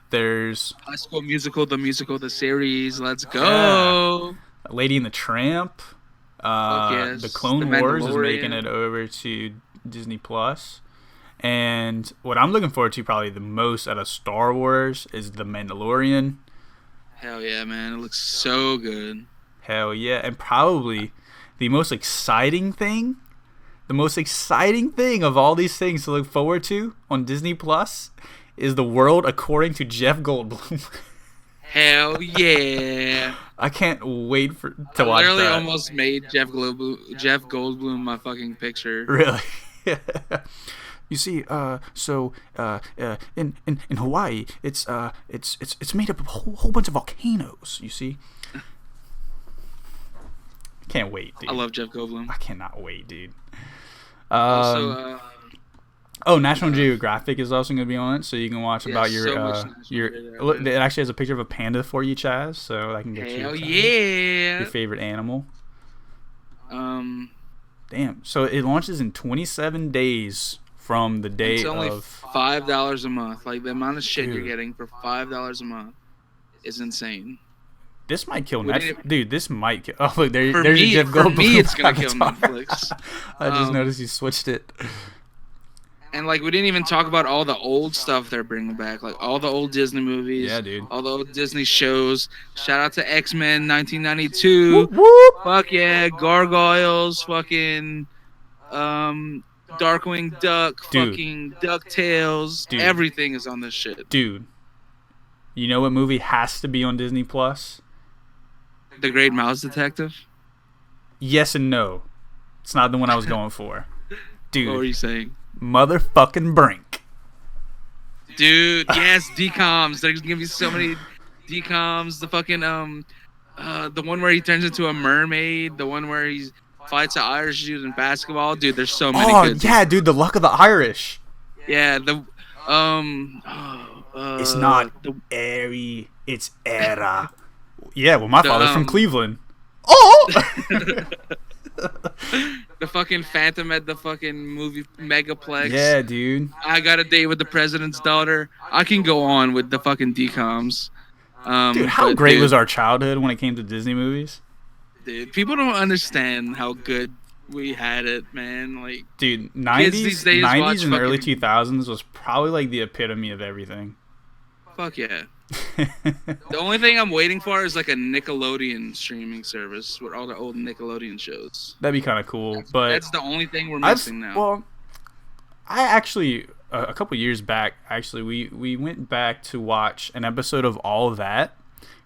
[SPEAKER 2] There's
[SPEAKER 3] High School Musical, the series. Let's go.
[SPEAKER 2] Lady and the Tramp.
[SPEAKER 3] Yes.
[SPEAKER 2] The Clone Wars is making it over to Disney Plus. And what I'm looking forward to probably the most out of Star Wars is The Mandalorian.
[SPEAKER 3] Hell yeah, man. It looks so good.
[SPEAKER 2] Hell yeah. And probably the most exciting thing of all these things to look forward to on Disney Plus is The World According to Jeff Goldblum.
[SPEAKER 3] Hell yeah.
[SPEAKER 2] I can't wait to watch that.
[SPEAKER 3] I literally almost made Jeff Goldblum my fucking picture.
[SPEAKER 2] Really? You see, in Hawaii, it's made up of a whole bunch of volcanoes. You see, can't wait, dude.
[SPEAKER 3] I love Jeff Goldblum.
[SPEAKER 2] I cannot wait, dude. National Geographic is also going to be on it, so you can watch about your. It actually has a picture of a panda for you, Chaz, so I can get
[SPEAKER 3] your
[SPEAKER 2] favorite animal. Damn. So it launches in 27 days from the day
[SPEAKER 3] it's only
[SPEAKER 2] of
[SPEAKER 3] $5 a month. Like the amount of shit you're getting for $5 a month is insane.
[SPEAKER 2] This might kill Netflix. Dude, this might kill... Oh, look, there's
[SPEAKER 3] for
[SPEAKER 2] your
[SPEAKER 3] me,
[SPEAKER 2] Jeff
[SPEAKER 3] for
[SPEAKER 2] Goldblum
[SPEAKER 3] me, it's gonna kill
[SPEAKER 2] avatar.
[SPEAKER 3] Netflix.
[SPEAKER 2] I just noticed you switched it.
[SPEAKER 3] And like we didn't even talk about all the old stuff they're bringing back, like all the old Disney movies,
[SPEAKER 2] Yeah, dude.
[SPEAKER 3] all the old Disney shows. Shout out to X-Men 1992.
[SPEAKER 2] Whoop, whoop.
[SPEAKER 3] Fuck yeah, Gargoyles, fucking Darkwing Duck,
[SPEAKER 2] Dude.
[SPEAKER 3] fucking DuckTales.
[SPEAKER 2] Dude.
[SPEAKER 3] Everything is on this shit.
[SPEAKER 2] Dude, you know what movie has to be on Disney Plus?
[SPEAKER 3] The Great Mouse Detective.
[SPEAKER 2] Yes and no. It's not the one I was going for. Dude.
[SPEAKER 3] What were you saying?
[SPEAKER 2] Motherfucking Brink.
[SPEAKER 3] Dude, yes, DComs. There's gonna be so many DComs. The fucking the one where he turns into a mermaid. The one where he fights an Irish dude in basketball. Dude, there's so many.
[SPEAKER 2] Oh
[SPEAKER 3] good
[SPEAKER 2] yeah, dude, the luck of the Irish.
[SPEAKER 3] Yeah, the
[SPEAKER 2] it's not airy, it's era. Yeah, well, my father's from Cleveland. Oh.
[SPEAKER 3] The fucking Phantom at the fucking movie Megaplex.
[SPEAKER 2] Yeah, dude.
[SPEAKER 3] I Got a Date with the President's Daughter. I can go on with the fucking DComs.
[SPEAKER 2] Dude, how great was our childhood when it came to Disney movies?
[SPEAKER 3] Dude, people don't understand how good we had it, man. Like,
[SPEAKER 2] dude,
[SPEAKER 3] kids these days
[SPEAKER 2] 90s and early 2000s was probably like the epitome of everything.
[SPEAKER 3] Fuck yeah. The only thing I'm waiting for is like a Nickelodeon streaming service with all the old Nickelodeon shows.
[SPEAKER 2] That'd be kind of cool, but
[SPEAKER 3] that's the only thing we're missing now.
[SPEAKER 2] Well, I actually a couple years back, we went back to watch an episode of All of That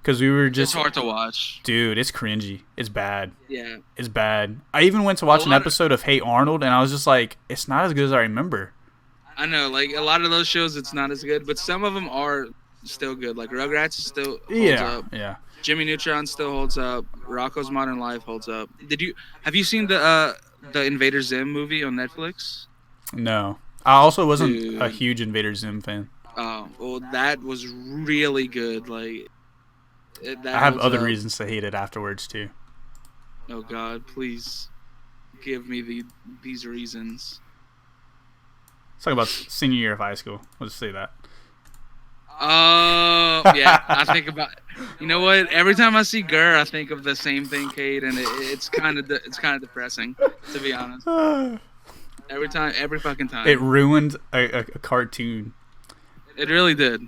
[SPEAKER 2] because we were just.
[SPEAKER 3] It's hard to watch,
[SPEAKER 2] dude. It's cringy. It's bad.
[SPEAKER 3] Yeah,
[SPEAKER 2] it's bad. I even went to watch an episode of Hey Arnold, and I was just like, it's not as good as I remember.
[SPEAKER 3] I know, like a lot of those shows, it's not as good, but some of them are still good. Like Rugrats still holds up.
[SPEAKER 2] Yeah.
[SPEAKER 3] Jimmy Neutron still holds up. Rocko's Modern Life holds up. Have you seen the Invader Zim movie on Netflix?
[SPEAKER 2] No. I also wasn't a huge Invader Zim fan.
[SPEAKER 3] Oh, well, that was really good. Like,
[SPEAKER 2] I have other reasons to hate it afterwards too.
[SPEAKER 3] Oh God, please give me these reasons.
[SPEAKER 2] Let's talk about senior year of high school. We'll just say that.
[SPEAKER 3] Oh, yeah. I think about. You know what? Every time I see Gurr, I think of the same thing, Cade, and it's kind of depressing, to be honest. Every fucking time.
[SPEAKER 2] It ruined a cartoon.
[SPEAKER 3] It really did.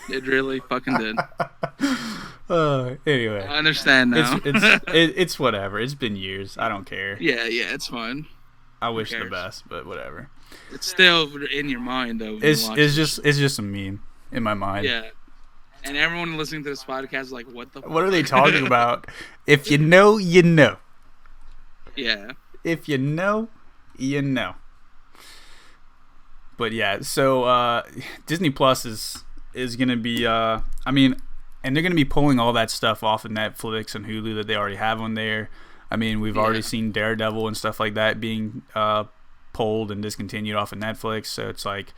[SPEAKER 3] It really fucking did.
[SPEAKER 2] Anyway,
[SPEAKER 3] I understand now.
[SPEAKER 2] It's whatever. It's been years. I don't care.
[SPEAKER 3] Yeah, it's fine.
[SPEAKER 2] I wish the best, but whatever.
[SPEAKER 3] It's still in your mind though.
[SPEAKER 2] It's just a meme in my mind.
[SPEAKER 3] Yeah. And everyone listening to this podcast is like, what the fuck?
[SPEAKER 2] What are they talking about? If you know, you know.
[SPEAKER 3] Yeah.
[SPEAKER 2] If you know, you know. But yeah, so Disney Plus is going to be and they're going to be pulling all that stuff off of Netflix and Hulu that they already have on there. I mean, we've already seen Daredevil and stuff like that being pulled and discontinued off of Netflix. So it's like,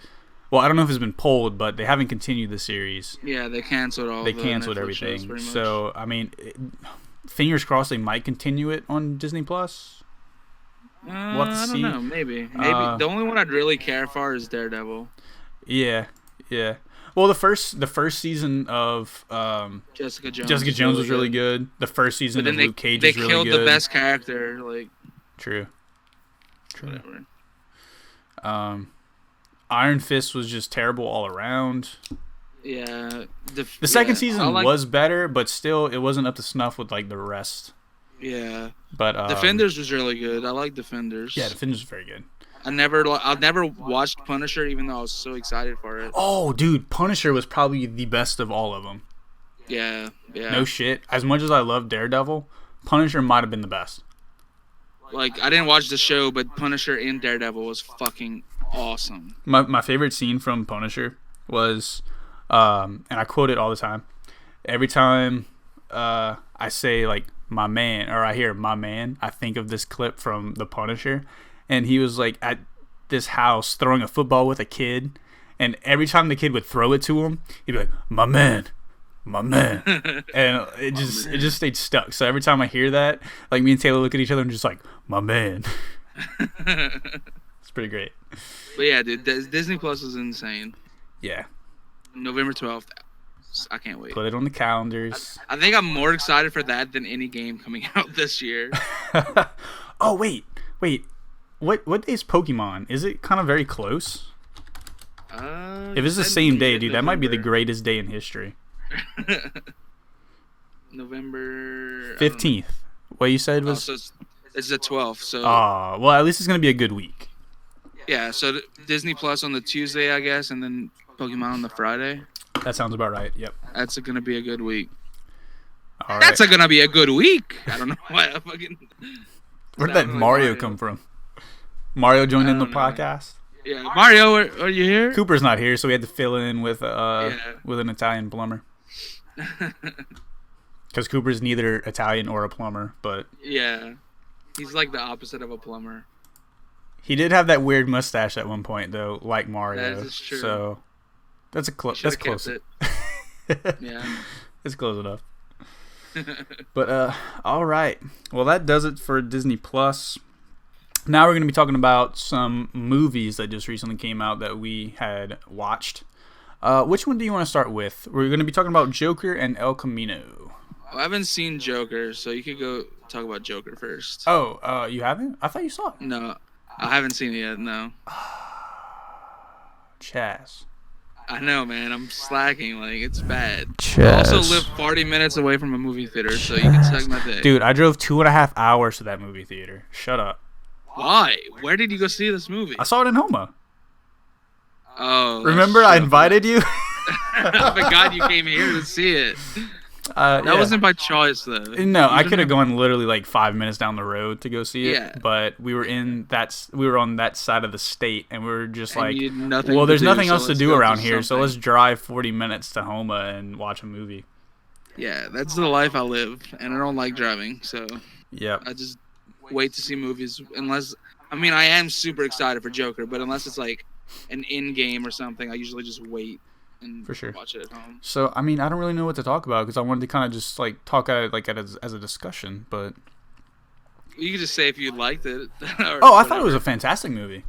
[SPEAKER 2] well, I don't know if it's been pulled, but they haven't continued the series.
[SPEAKER 3] Yeah, they canceled
[SPEAKER 2] everything. So, I mean, fingers crossed they might continue it on Disney Plus.
[SPEAKER 3] We'll have to see. I don't know. Maybe. The only one I'd really care for is Daredevil.
[SPEAKER 2] Yeah. Well, the first season of
[SPEAKER 3] Jessica Jones
[SPEAKER 2] was really good. The first season of Luke Cage was really good.
[SPEAKER 3] They killed the best character. Like.
[SPEAKER 2] True.
[SPEAKER 3] Whatever.
[SPEAKER 2] Iron Fist was just terrible all around.
[SPEAKER 3] Yeah.
[SPEAKER 2] The second season was better, but still, it wasn't up to snuff with like the rest.
[SPEAKER 3] Yeah.
[SPEAKER 2] But
[SPEAKER 3] Defenders was really good. I like Defenders.
[SPEAKER 2] Yeah, Defenders was very good.
[SPEAKER 3] I've never watched Punisher, even though I was so excited for it.
[SPEAKER 2] Oh, dude, Punisher was probably the best of all of them.
[SPEAKER 3] Yeah.
[SPEAKER 2] No shit. As much as I love Daredevil, Punisher might have been the best.
[SPEAKER 3] Like, I didn't watch the show, but Punisher and Daredevil was fucking awesome.
[SPEAKER 2] My favorite scene from Punisher was, and I quote it all the time. Every time I say, like, my man, or I hear my man, I think of this clip from The Punisher. And he was, like, at this house throwing a football with a kid. And every time the kid would throw it to him, he'd be like, my man. And it just stayed stuck. So every time I hear that, like, me and Taylor look at each other and just like, my man. It's pretty great.
[SPEAKER 3] But yeah, dude, Disney Plus is insane.
[SPEAKER 2] Yeah.
[SPEAKER 3] November 12th. I can't wait.
[SPEAKER 2] Put it on the calendars.
[SPEAKER 3] I think I'm more excited for that than any game coming out this year.
[SPEAKER 2] Oh, wait. What day is Pokemon? Is it kind of very close? If it's the same day, dude, that might be the greatest day in history.
[SPEAKER 3] November
[SPEAKER 2] 15th. What you said was?
[SPEAKER 3] So it's the 12th. So.
[SPEAKER 2] Well, at least it's gonna be a good week.
[SPEAKER 3] Yeah. So Disney Plus on the Tuesday, I guess, and then Pokemon on the Friday.
[SPEAKER 2] That sounds about right. Yep.
[SPEAKER 3] That's gonna be a good week.
[SPEAKER 2] All right.
[SPEAKER 3] That's gonna be a good week. I don't know why I fucking.
[SPEAKER 2] Where did that Mario come from? Mario joined in the podcast.
[SPEAKER 3] Yeah, Mario, are you here?
[SPEAKER 2] Cooper's not here, so we had to fill in with an Italian plumber. Because Cooper's neither Italian or a plumber, but
[SPEAKER 3] yeah, he's like the opposite of a plumber.
[SPEAKER 2] He did have that weird mustache at one point, though, like Mario.
[SPEAKER 3] That is true.
[SPEAKER 2] So that's that's close.
[SPEAKER 3] Yeah,
[SPEAKER 2] it's close enough. But all right. Well, that does it for Disney Plus. Now we're going to be talking about some movies that just recently came out that we had watched. Which one do you want to start with? We're going to be talking about Joker and El Camino.
[SPEAKER 3] I haven't seen Joker, so you could go talk about Joker first.
[SPEAKER 2] Oh, you haven't? I thought you saw it.
[SPEAKER 3] No, I haven't seen it yet, no.
[SPEAKER 2] Chaz.
[SPEAKER 3] I know, man. I'm slacking. Like, it's bad.
[SPEAKER 2] Chaz.
[SPEAKER 3] I also live 40 minutes away from a movie theater, so you can suck my dick.
[SPEAKER 2] Dude, I drove 2.5 hours to that movie theater. Shut up.
[SPEAKER 3] Why? Where did you go see this movie?
[SPEAKER 2] I saw it in Homa.
[SPEAKER 3] Oh.
[SPEAKER 2] Remember I invited you?
[SPEAKER 3] I forgot you came here to see it. That wasn't by choice, though.
[SPEAKER 2] No, I could have gone literally like 5 minutes down the road to go see it.
[SPEAKER 3] Yeah.
[SPEAKER 2] But we were on that side of the state, and we were just like,
[SPEAKER 3] there's
[SPEAKER 2] nothing else to do around here, so let's drive 40 minutes to Homa and watch a movie.
[SPEAKER 3] Yeah, that's the life I live, and I don't like driving, so
[SPEAKER 2] yep.
[SPEAKER 3] I just wait to see movies I am super excited for Joker, but unless it's like an in-game or something, I usually just wait and watch it at home.
[SPEAKER 2] So, I don't really know what to talk about because I wanted to kind of just like talk at it as a discussion, but
[SPEAKER 3] you could just say if you liked it.
[SPEAKER 2] I thought it was a fantastic movie.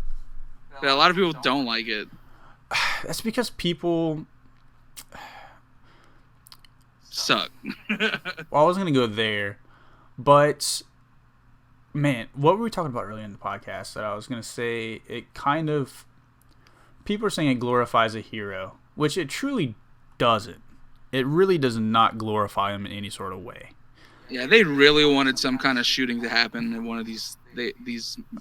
[SPEAKER 3] But a lot of people don't like it.
[SPEAKER 2] That's because people
[SPEAKER 3] suck.
[SPEAKER 2] Well, I wasn't gonna go there, but man, what were we talking about earlier in the podcast that I was going to say it kind of... People are saying it glorifies a hero, which it truly doesn't. It really does not glorify him in any sort of way.
[SPEAKER 3] Yeah, they really wanted some kind of shooting to happen in one of these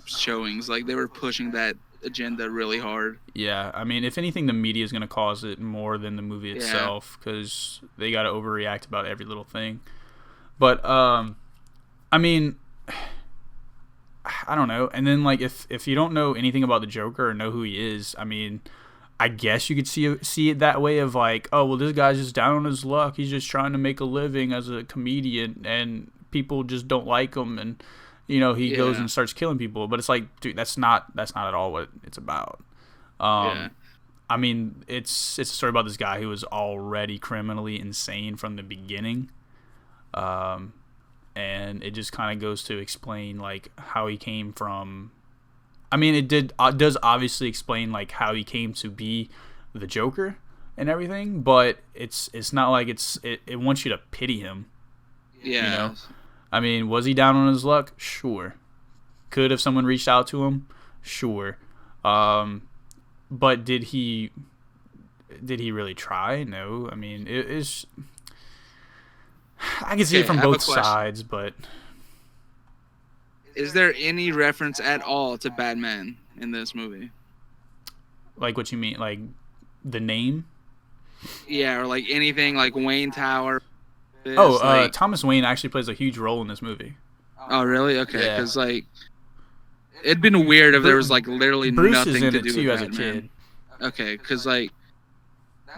[SPEAKER 3] showings. Like, they were pushing that agenda really hard.
[SPEAKER 2] Yeah, if anything, the media is going to cause it more than the movie itself because they got to overreact about every little thing. But, I don't know. And then, like, if you don't know anything about the Joker or know who he is, I guess you could see it that way of like, oh, well, this guy's just down on his luck. He's just trying to make a living as a comedian, and people just don't like him, and he goes and starts killing people. But it's like, dude, that's not at all what it's about. It's a story about this guy who was already criminally insane from the beginning. And it just kind of goes to explain like how he came from. It does obviously explain like how he came to be the Joker and everything, but it's not like it wants you to pity him.
[SPEAKER 3] Yeah.
[SPEAKER 2] Was he down on his luck? Sure. Could have someone reached out to him? Sure. But did he really try? No. It's. I can see it from both sides, but...
[SPEAKER 3] Is there any reference at all to Batman in this movie?
[SPEAKER 2] Like, what you mean? Like, the name?
[SPEAKER 3] Yeah, or like anything like Wayne Tower.
[SPEAKER 2] Thomas Wayne actually plays a huge role in this movie.
[SPEAKER 3] Oh, really? Okay, because it'd been weird if there was like literally
[SPEAKER 2] Bruce
[SPEAKER 3] nothing
[SPEAKER 2] is in
[SPEAKER 3] to
[SPEAKER 2] it
[SPEAKER 3] do
[SPEAKER 2] too
[SPEAKER 3] with
[SPEAKER 2] as
[SPEAKER 3] Batman.
[SPEAKER 2] a kid.
[SPEAKER 3] Okay, because like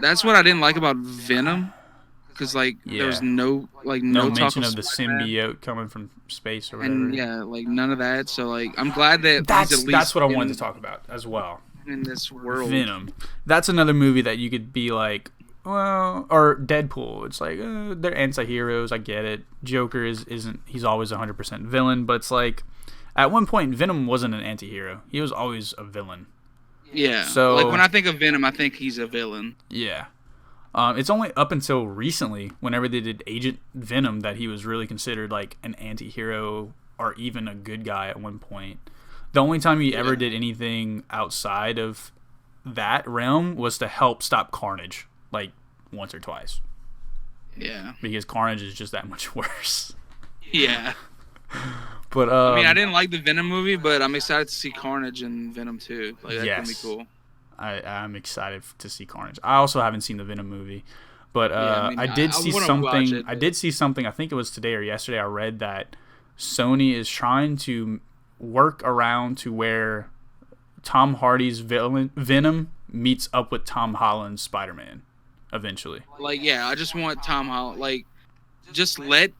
[SPEAKER 3] that's what I didn't like about Venom. Because there was no
[SPEAKER 2] mention of the symbiote coming from space or whatever.
[SPEAKER 3] And none of that. So I'm glad that
[SPEAKER 2] that's what I wanted to talk about as well.
[SPEAKER 3] In this world,
[SPEAKER 2] Venom. That's another movie that you could be like, well, or Deadpool. It's like they're anti-heroes. I get it. Joker isn't. He's always 100% villain. But it's like at one point Venom wasn't an anti-hero. He was always a villain.
[SPEAKER 3] Yeah.
[SPEAKER 2] So
[SPEAKER 3] when I think of Venom, I think he's a villain.
[SPEAKER 2] Yeah. It's only up until recently, whenever they did Agent Venom, that he was really considered like an anti-hero or even a good guy at one point. The only time he ever did anything outside of that realm was to help stop Carnage, like once or twice.
[SPEAKER 3] Yeah.
[SPEAKER 2] Because Carnage is just that much worse.
[SPEAKER 3] Yeah.
[SPEAKER 2] But
[SPEAKER 3] I mean, I didn't like the Venom movie, but I'm excited to see Carnage and Venom 2. Like, that's gonna be cool.
[SPEAKER 2] I'm excited to see Carnage. I also haven't seen the Venom movie, but I did see something. I think it was today or yesterday. I read that Sony is trying to work around to where Tom Hardy's Venom meets up with Tom Holland's Spider-Man eventually.
[SPEAKER 3] Like, yeah, I just want Tom Holland. Like, just let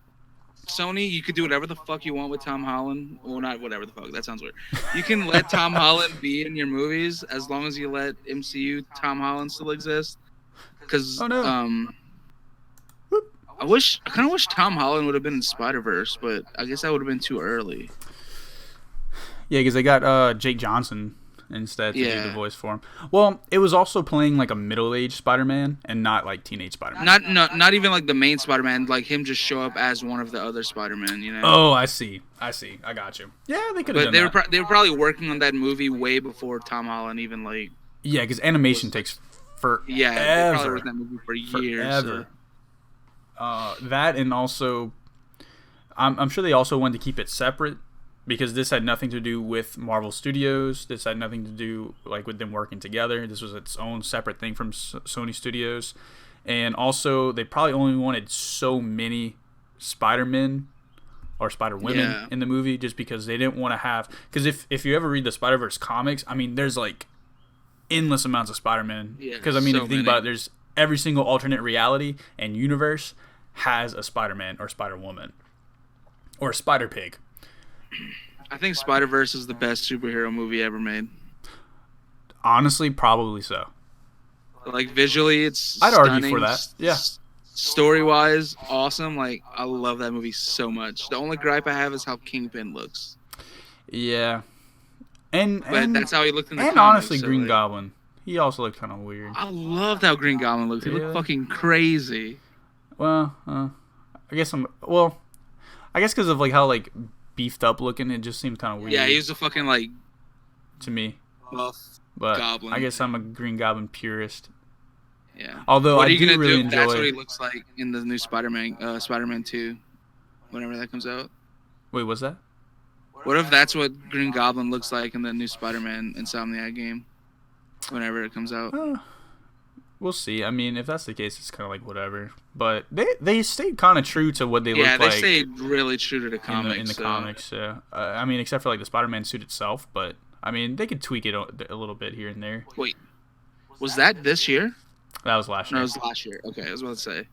[SPEAKER 3] Sony, you could do whatever the fuck you want with Tom Holland. Well, not whatever the fuck. That sounds weird. You can let Tom Holland be in your movies as long as you let MCU Tom Holland still exist. Because I kind of wish Tom Holland would have been in Spider-Verse, but I guess that would have been too early.
[SPEAKER 2] Yeah, because they got Jake Johnson instead to do the voice for him. Well, it was also playing like a middle-aged Spider-Man and not like teenage Spider-Man.
[SPEAKER 3] Not even like the main Spider-Man, like him just show up as one of the other Spider-Man, you know?
[SPEAKER 2] Oh, I see. I got you. Yeah, they could have done that.
[SPEAKER 3] But they were probably working on that movie way before Tom Holland even like...
[SPEAKER 2] Yeah, because animation takes forever.
[SPEAKER 3] Yeah, they probably worked on that movie for years.
[SPEAKER 2] Forever. That and also... I'm sure they also wanted to keep it separate, because this had nothing to do with Marvel Studios. This had nothing to do like with them working together. This was its own separate thing from Sony Studios. And also, they probably only wanted so many Spider-Men or Spider-Women in the movie, just because they didn't want to have... Because if you ever read the Spider-Verse comics, I mean, there's like endless amounts of Spider-Men. Because, I mean, if you think about it, there's every single alternate reality and universe has a Spider-Man or Spider-Woman or a Spider-Pig.
[SPEAKER 3] I think Spider-Verse is the best superhero movie ever made.
[SPEAKER 2] Honestly, probably so.
[SPEAKER 3] Like, visually, it's
[SPEAKER 2] I'd
[SPEAKER 3] stunning.
[SPEAKER 2] argue for that. Yeah.
[SPEAKER 3] Story-wise, awesome. Like, I love that movie so much. The only gripe I have is how Kingpin looks.
[SPEAKER 2] Yeah.
[SPEAKER 3] But that's how he looked in the comics.
[SPEAKER 2] And honestly, Green Goblin. He also looked kind of weird.
[SPEAKER 3] I loved how Green Goblin looked. He looked fucking crazy.
[SPEAKER 2] Well, I guess because of like how like beefed up looking, it just seems kind of weird.
[SPEAKER 3] Yeah, he was a fucking like...
[SPEAKER 2] To me.
[SPEAKER 3] Buff
[SPEAKER 2] but
[SPEAKER 3] Goblin.
[SPEAKER 2] I guess I'm a Green Goblin purist.
[SPEAKER 3] Yeah.
[SPEAKER 2] Although
[SPEAKER 3] what
[SPEAKER 2] I do really enjoy...
[SPEAKER 3] That's what he looks like in the new Spider-Man, Spider-Man 2, whenever that comes out.
[SPEAKER 2] Wait, what's that?
[SPEAKER 3] What if that's what Green Goblin looks like in the new Spider-Man Insomniac game, whenever it comes out?
[SPEAKER 2] We'll see. I mean, if that's the case, it's kind of like whatever. But they stayed kind of true to what they look like.
[SPEAKER 3] Yeah, they stayed really true to the comics.
[SPEAKER 2] In the comics, yeah. I mean, except for like the Spider-Man suit itself. But, I mean, they could tweak it a little bit here and there.
[SPEAKER 3] Wait, was that this year?
[SPEAKER 2] That was last year.
[SPEAKER 3] No, it was last year. Okay, I was about to say.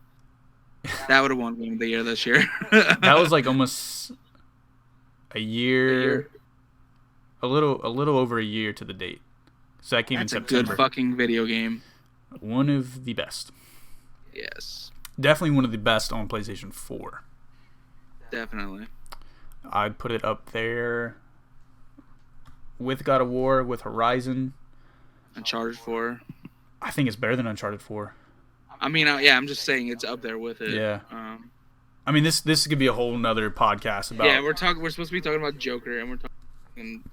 [SPEAKER 3] That would have won Game of the Year this year.
[SPEAKER 2] That was like almost a year. A little over a year to the date. So that came in September.
[SPEAKER 3] That's a good fucking video game.
[SPEAKER 2] One of the best.
[SPEAKER 3] Yes.
[SPEAKER 2] Definitely one of the best on PlayStation 4.
[SPEAKER 3] Definitely.
[SPEAKER 2] I'd put it up there with God of War, with Horizon.
[SPEAKER 3] Uncharted 4.
[SPEAKER 2] I think it's better than Uncharted 4.
[SPEAKER 3] I mean, yeah, I'm just saying it's up there with it.
[SPEAKER 2] Yeah. I mean, this could be a whole nother podcast about...
[SPEAKER 3] Yeah, we're supposed to be talking about Joker, and we're talking...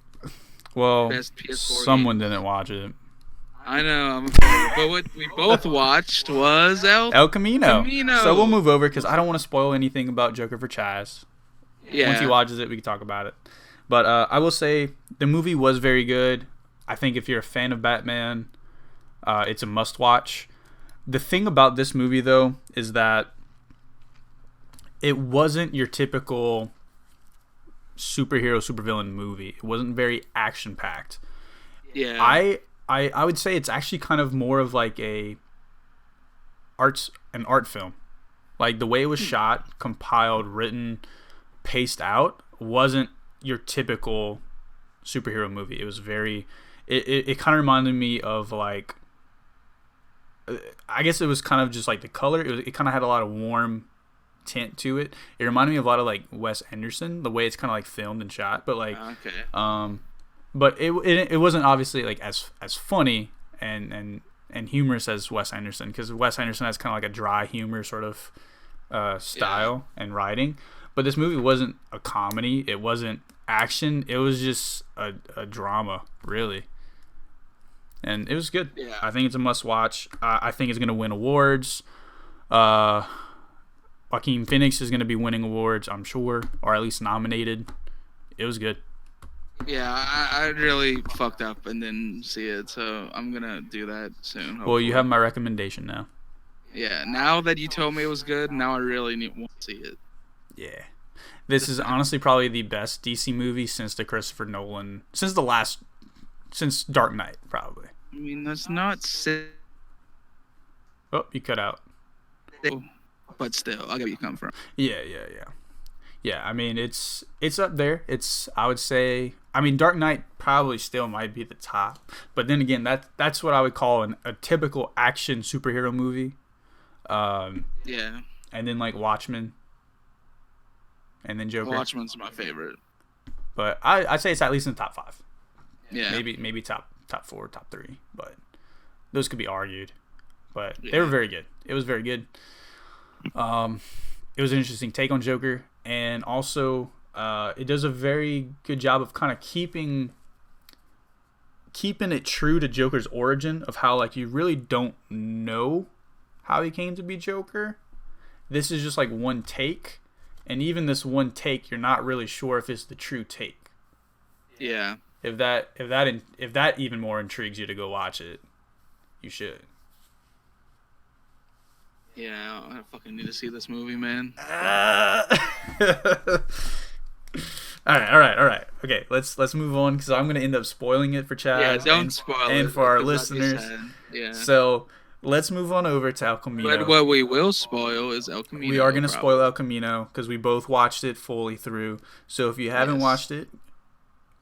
[SPEAKER 2] Well,
[SPEAKER 3] best PS4
[SPEAKER 2] someone didn't watch it.
[SPEAKER 3] I know, but what we both watched was
[SPEAKER 2] El Camino. So we'll move over because I don't want to spoil anything about Joker for Chaz.
[SPEAKER 3] Yeah.
[SPEAKER 2] Once he watches it, we can talk about it. But I will say the movie was very good. I think if you're a fan of Batman, it's a must-watch. The thing about this movie, though, is that it wasn't your typical superhero, supervillain movie. It wasn't very action-packed.
[SPEAKER 3] Yeah.
[SPEAKER 2] I would say it's actually kind of more of like an art film. Like the way it was shot, compiled, written, paced out wasn't your typical superhero movie. It was very it kind of reminded me of like, I guess it was kind of just like the color. It kind of had a lot of warm tint to it. It reminded me of a lot of like Wes Anderson, the way it's kind of like filmed and shot, but like
[SPEAKER 3] okay.
[SPEAKER 2] But it wasn't obviously like as funny and and humorous as Wes Anderson, because Wes Anderson has kind of like a dry humor sort of style and writing. But this movie wasn't a comedy. It wasn't action. It was just a drama, really. And it was good. Yeah. I think it's a must-watch. I think it's going to win awards. Joaquin Phoenix is going to be winning awards, I'm sure, or at least nominated. It was good.
[SPEAKER 3] Yeah, I really fucked up and didn't see it, so I'm going to do that soon. Hopefully.
[SPEAKER 2] Well, you have my recommendation now.
[SPEAKER 3] Yeah, now that you told me it was good, now I really want to see it.
[SPEAKER 2] Yeah. This is honestly probably the best DC movie since the Christopher Nolan, since Dark Knight, probably.
[SPEAKER 3] I mean, that's not
[SPEAKER 2] Oh, you cut out.
[SPEAKER 3] But still, I get where you come from.
[SPEAKER 2] Yeah. Yeah, I mean, it's up there. I would say, I mean, Dark Knight probably still might be the top. But then again, that's what I would call a typical action superhero movie.
[SPEAKER 3] Yeah. And
[SPEAKER 2] then like Watchmen. And then Joker.
[SPEAKER 3] Watchmen's my favorite.
[SPEAKER 2] But I'd say it's at least in the top 5.
[SPEAKER 3] Yeah.
[SPEAKER 2] Maybe top 4, top 3. But those could be argued. But they were very good. It was very good. It was an interesting take on Joker. And also, it does a very good job of kind of keeping it true to Joker's origin, of how like you really don't know how he came to be Joker. This is just like one take. And even this one take, you're not really sure if it's the true take.
[SPEAKER 3] Yeah.
[SPEAKER 2] If that even more intrigues you to go watch it, you should.
[SPEAKER 3] Yeah, I fucking need to see this movie, man.
[SPEAKER 2] All right. Okay, let's move on, because I'm gonna end up spoiling it for Chaz.
[SPEAKER 3] Yeah, don't spoil it.
[SPEAKER 2] And for our listeners.
[SPEAKER 3] Yeah.
[SPEAKER 2] So let's move on over to El Camino.
[SPEAKER 3] But what we will spoil is El Camino.
[SPEAKER 2] We are going to spoil El Camino because we both watched it fully through. So if you haven't watched it,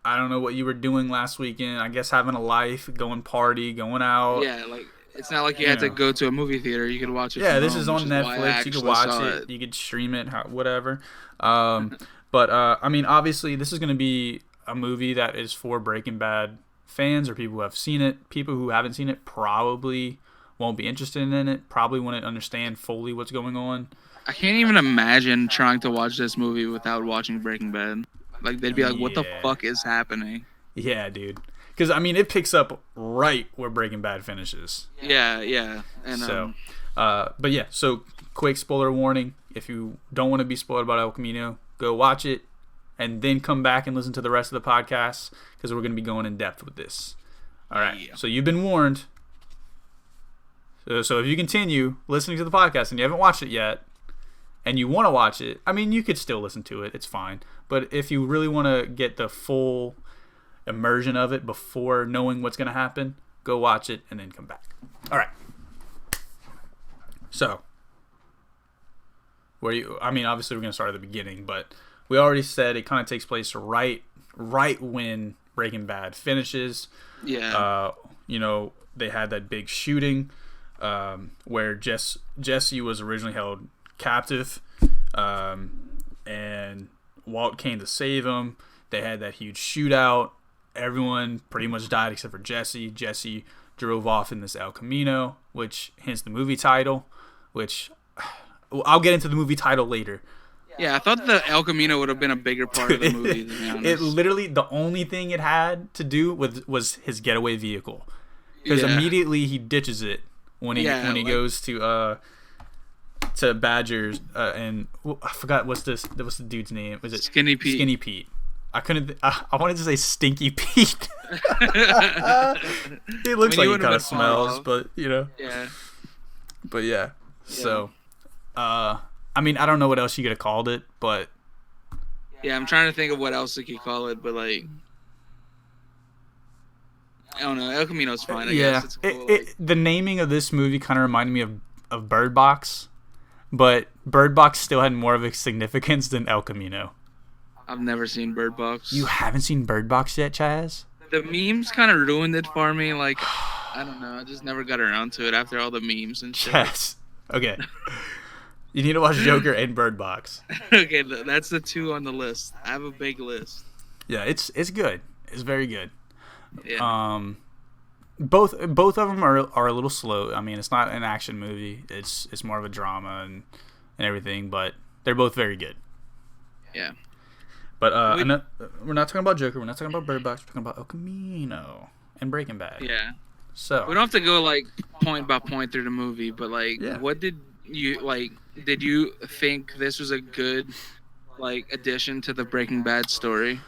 [SPEAKER 2] I don't know what you were doing last weekend. I guess having a life, going party, going out.
[SPEAKER 3] Yeah, like it's not like you had to go to a movie theater. You could watch it.
[SPEAKER 2] Yeah, this is on Netflix. You could watch it. You could stream it, whatever. But I mean, obviously, this is going to be a movie that is for Breaking Bad fans or people who have seen it. People who haven't seen it probably won't be interested in it, probably wouldn't understand fully what's going on.
[SPEAKER 3] I can't even imagine trying to watch this movie without watching Breaking Bad. Like, they'd be like, what the fuck is happening?
[SPEAKER 2] Yeah, dude. Because, I mean, it picks up right where Breaking Bad finishes.
[SPEAKER 3] Yeah. And,
[SPEAKER 2] so, but yeah, so quick spoiler warning. If you don't want to be spoiled about El Camino, go watch it and then come back and listen to the rest of the podcast, because we're going to be going in depth with this. All right, So you've been warned. So if you continue listening to the podcast and you haven't watched it yet, and you want to watch it, I mean, you could still listen to it. It's fine. But if you really want to get the full immersion of it before knowing what's going to happen, go watch it and then come back. All right. So, obviously we're going to start at the beginning, but we already said it kind of takes place right when Breaking Bad finishes.
[SPEAKER 3] Yeah.
[SPEAKER 2] They had that big shooting where Jesse was originally held captive, and Walt came to save him. They had that huge shootout. Everyone pretty much died except for Jesse. Jesse drove off in this El Camino, which hence the movie title, which I'll get into the movie title later.
[SPEAKER 3] Yeah, I thought the El Camino would have been a bigger part of the movie, to be honest.
[SPEAKER 2] It literally, the only thing it had to do with was his getaway vehicle. Because immediately he ditches it when he goes to Badgers, and I forgot what's the dude's name? Was it
[SPEAKER 3] Skinny Pete?
[SPEAKER 2] Skinny Pete. I wanted to say Stinky Pete. He looks like he kind of smells, but
[SPEAKER 3] Yeah.
[SPEAKER 2] But yeah. So, I mean, I don't know what else you could have called it, but
[SPEAKER 3] yeah, I'm trying to think of what else you could call it, but like, I don't know. El Camino's fine. I guess. It's cool,
[SPEAKER 2] the naming of this movie kind of reminded me of Bird Box, but Bird Box still had more of a significance than El Camino.
[SPEAKER 3] I've never seen Bird Box.
[SPEAKER 2] You haven't seen Bird Box yet, Chaz?
[SPEAKER 3] The memes kind of ruined it for me. Like, I don't know. I just never got around to it after all the memes and shit.
[SPEAKER 2] Yes. Okay. You need to watch Joker and Bird Box.
[SPEAKER 3] Okay, that's the two on the list. I have a big list.
[SPEAKER 2] Yeah, it's good. It's very good.
[SPEAKER 3] Yeah.
[SPEAKER 2] both of them are a little slow. I mean, it's not an action movie. It's more of a drama and everything, but they're both very good.
[SPEAKER 3] Yeah.
[SPEAKER 2] But we're not talking about Joker. We're not talking about Bird Box. We're talking about El Camino and Breaking Bad.
[SPEAKER 3] Yeah.
[SPEAKER 2] So
[SPEAKER 3] we don't have to go like point by point through the movie, but like, what did you like? Did you think this was a good like addition to the Breaking Bad story?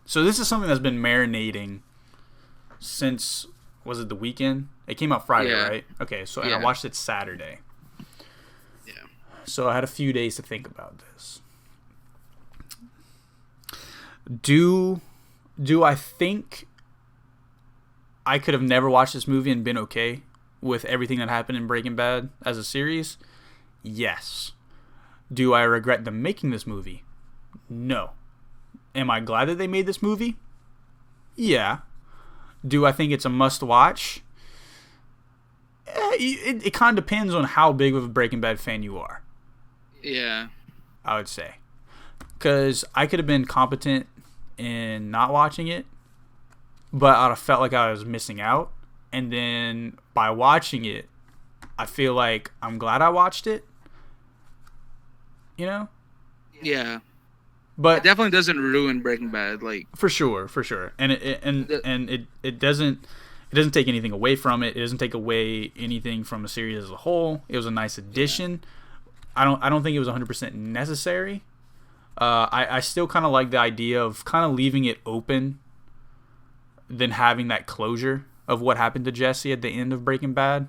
[SPEAKER 2] So this is something that's been marinating since, was it the weekend? It came out Friday, right? Okay, so and I watched it Saturday.
[SPEAKER 3] Yeah.
[SPEAKER 2] So I had a few days to think about this. Do I think I could have never watched this movie and been okay with everything that happened in Breaking Bad as a series? Yes. Do I regret them making this movie? No. Am I glad that they made this movie? Yeah. Do I think it's a must-watch? It kind of depends on how big of a Breaking Bad fan you are.
[SPEAKER 3] Yeah.
[SPEAKER 2] I would say. Because I could have been competent in not watching it, but I'd have felt like I was missing out. And then by watching it, I feel like I'm glad I watched it. You know?
[SPEAKER 3] Yeah.
[SPEAKER 2] But
[SPEAKER 3] it definitely doesn't ruin Breaking Bad, like
[SPEAKER 2] for sure, and it doesn't take anything away from it. It doesn't take away anything from the series as a whole. It was a nice addition. Yeah. I don't think it was 100% necessary. I still kind of like the idea of kind of leaving it open, than having that closure of what happened to Jesse at the end of Breaking Bad.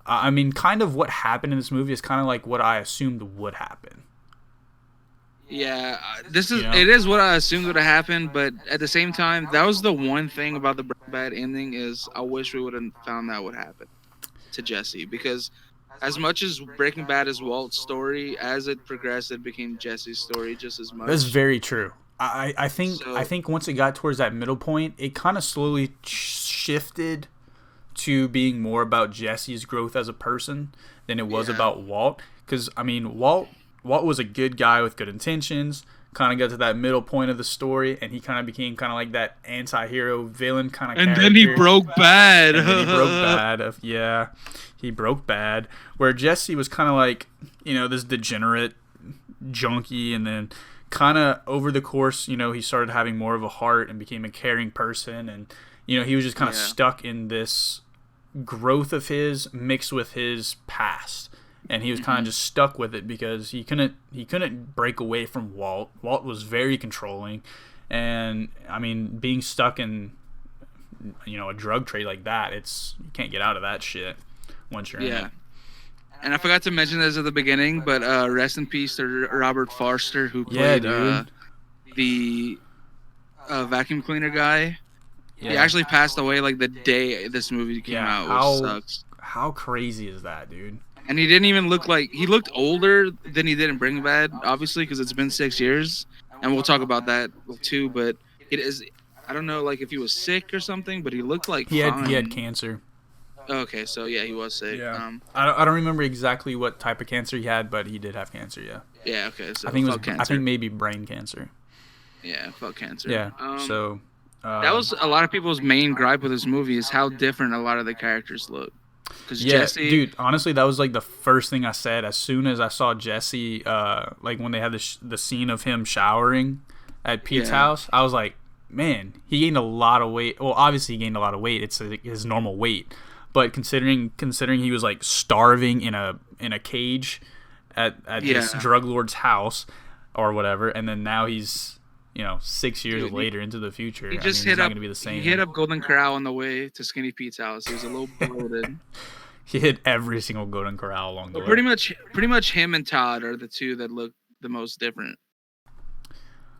[SPEAKER 2] I mean, kind of what happened in this movie is kind of like what I assumed would happen.
[SPEAKER 3] Yeah, it is what I assumed would have happened, but at the same time, that was the one thing about the Breaking Bad ending is I wish we would have found out what happened to Jesse, because as much as Breaking Bad is Walt's story, as it progressed, it became Jesse's story just as much.
[SPEAKER 2] That's very true. I think once it got towards that middle point, it kind of slowly shifted to being more about Jesse's growth as a person than it was about Walt. Because I mean, Walt was a good guy with good intentions, kind of got to that middle point of the story, and he kind of became kind of like that anti-hero villain kind of character.
[SPEAKER 3] Then he broke bad.
[SPEAKER 2] He broke bad. Where Jesse was kind of like, this degenerate junkie, and then kind of over the course, he started having more of a heart and became a caring person, and, he was just kind of stuck in this growth of his mixed with his past. And he was kind of just stuck with it because he couldn't break away from Walt. Walt was very controlling, and I mean, being stuck in a drug trade like that, you can't get out of that shit once you're in it.
[SPEAKER 3] And I forgot to mention this at the beginning, but rest in peace to Robert Forster, who played the vacuum cleaner guy. Yeah. He actually passed away like the day this movie came out, which sucks.
[SPEAKER 2] How crazy is that, dude?
[SPEAKER 3] And he didn't even look like... He looked older than he did in Breaking Bad, obviously, because it's been 6 years. And we'll talk about that, too. But it is... I don't know, like, if he was sick or something, but he looked like
[SPEAKER 2] he had cancer.
[SPEAKER 3] Okay, so, yeah, he was sick.
[SPEAKER 2] Yeah. I don't remember exactly what type of cancer he had, but he did have cancer, yeah.
[SPEAKER 3] Yeah, okay, so
[SPEAKER 2] I think maybe brain cancer.
[SPEAKER 3] Yeah, fuck cancer.
[SPEAKER 2] Yeah,
[SPEAKER 3] that was a lot of people's main gripe with this movie is how different a lot of the characters look. Jesse,
[SPEAKER 2] dude, honestly, that was like the first thing I said as soon as I saw Jesse, like when they had the scene of him showering at Pete's house. I was like, man, he gained a lot of weight. Well, obviously he gained a lot of weight. It's his normal weight, but considering he was like starving in a cage at this drug lord's house or whatever, and then now he's 6 years later into the future.
[SPEAKER 3] He just hit up. Be the same. He hit up Golden Corral on the way to Skinny Pete's house. He was a little bloated.
[SPEAKER 2] He hit every single Golden Corral along the way.
[SPEAKER 3] Pretty much him and Todd are the two that look the most different.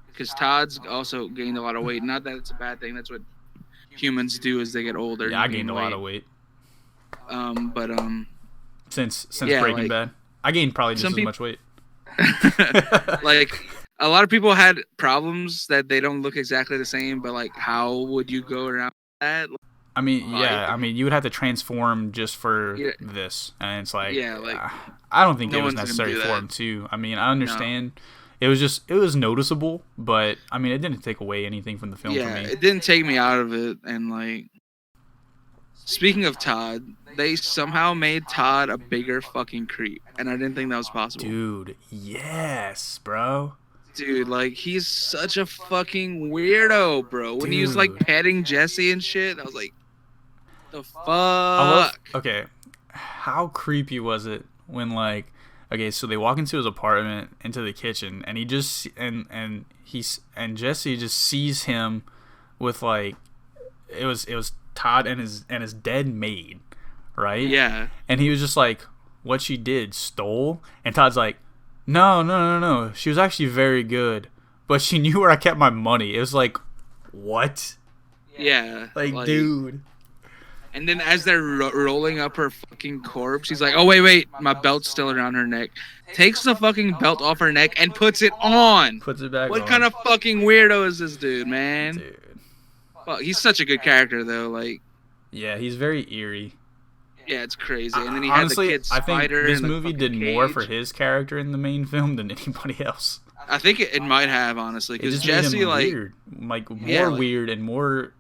[SPEAKER 3] Because Todd's also gained a lot of weight. Not that it's a bad thing. That's what humans do as they get older.
[SPEAKER 2] Yeah, I gained a lot of weight. Since Breaking Bad, I gained probably just as much weight.
[SPEAKER 3] Like. A lot of people had problems that they don't look exactly the same, but like, how would you go around that?
[SPEAKER 2] I mean, you would have to transform just for this, and it's like, I don't think it was necessary for him too. I mean, I understand it was noticeable, but I mean, it didn't take away anything from the film for me.
[SPEAKER 3] It didn't take me out of it. And like, speaking of Todd, they somehow made Todd a bigger fucking creep, and I didn't think that was possible.
[SPEAKER 2] Dude, yes, bro.
[SPEAKER 3] Dude, like, he's such a fucking weirdo, bro. When he was like petting Jesse and shit, I was like, the fuck?
[SPEAKER 2] Okay, how creepy was it when, like, okay, so they walk into his apartment, into the kitchen, and he just and Jesse just sees him with, like, it was Todd and his dead maid, right?
[SPEAKER 3] Yeah.
[SPEAKER 2] And he was just like, what she did, stole? And Todd's like, no. She was actually very good, but she knew where I kept my money. It was like, what?
[SPEAKER 3] Yeah.
[SPEAKER 2] Like, dude.
[SPEAKER 3] And then as they're rolling up her fucking corpse, he's like, oh, wait, my belt's still around her neck. Takes the fucking belt off her neck and puts it on.
[SPEAKER 2] Puts it back on.
[SPEAKER 3] What kind of fucking weirdo is this dude, man?
[SPEAKER 2] Dude.
[SPEAKER 3] Fuck, he's such a good character, though. Like,
[SPEAKER 2] yeah, he's very eerie.
[SPEAKER 3] Yeah, it's crazy. And then he
[SPEAKER 2] honestly,
[SPEAKER 3] had the kid Spider.
[SPEAKER 2] I think this
[SPEAKER 3] in the
[SPEAKER 2] movie did
[SPEAKER 3] cage.
[SPEAKER 2] more for his character in the main film than anybody else.
[SPEAKER 3] I think it might have, honestly, because
[SPEAKER 2] Jesse,
[SPEAKER 3] like,
[SPEAKER 2] weird. Like, more weird and more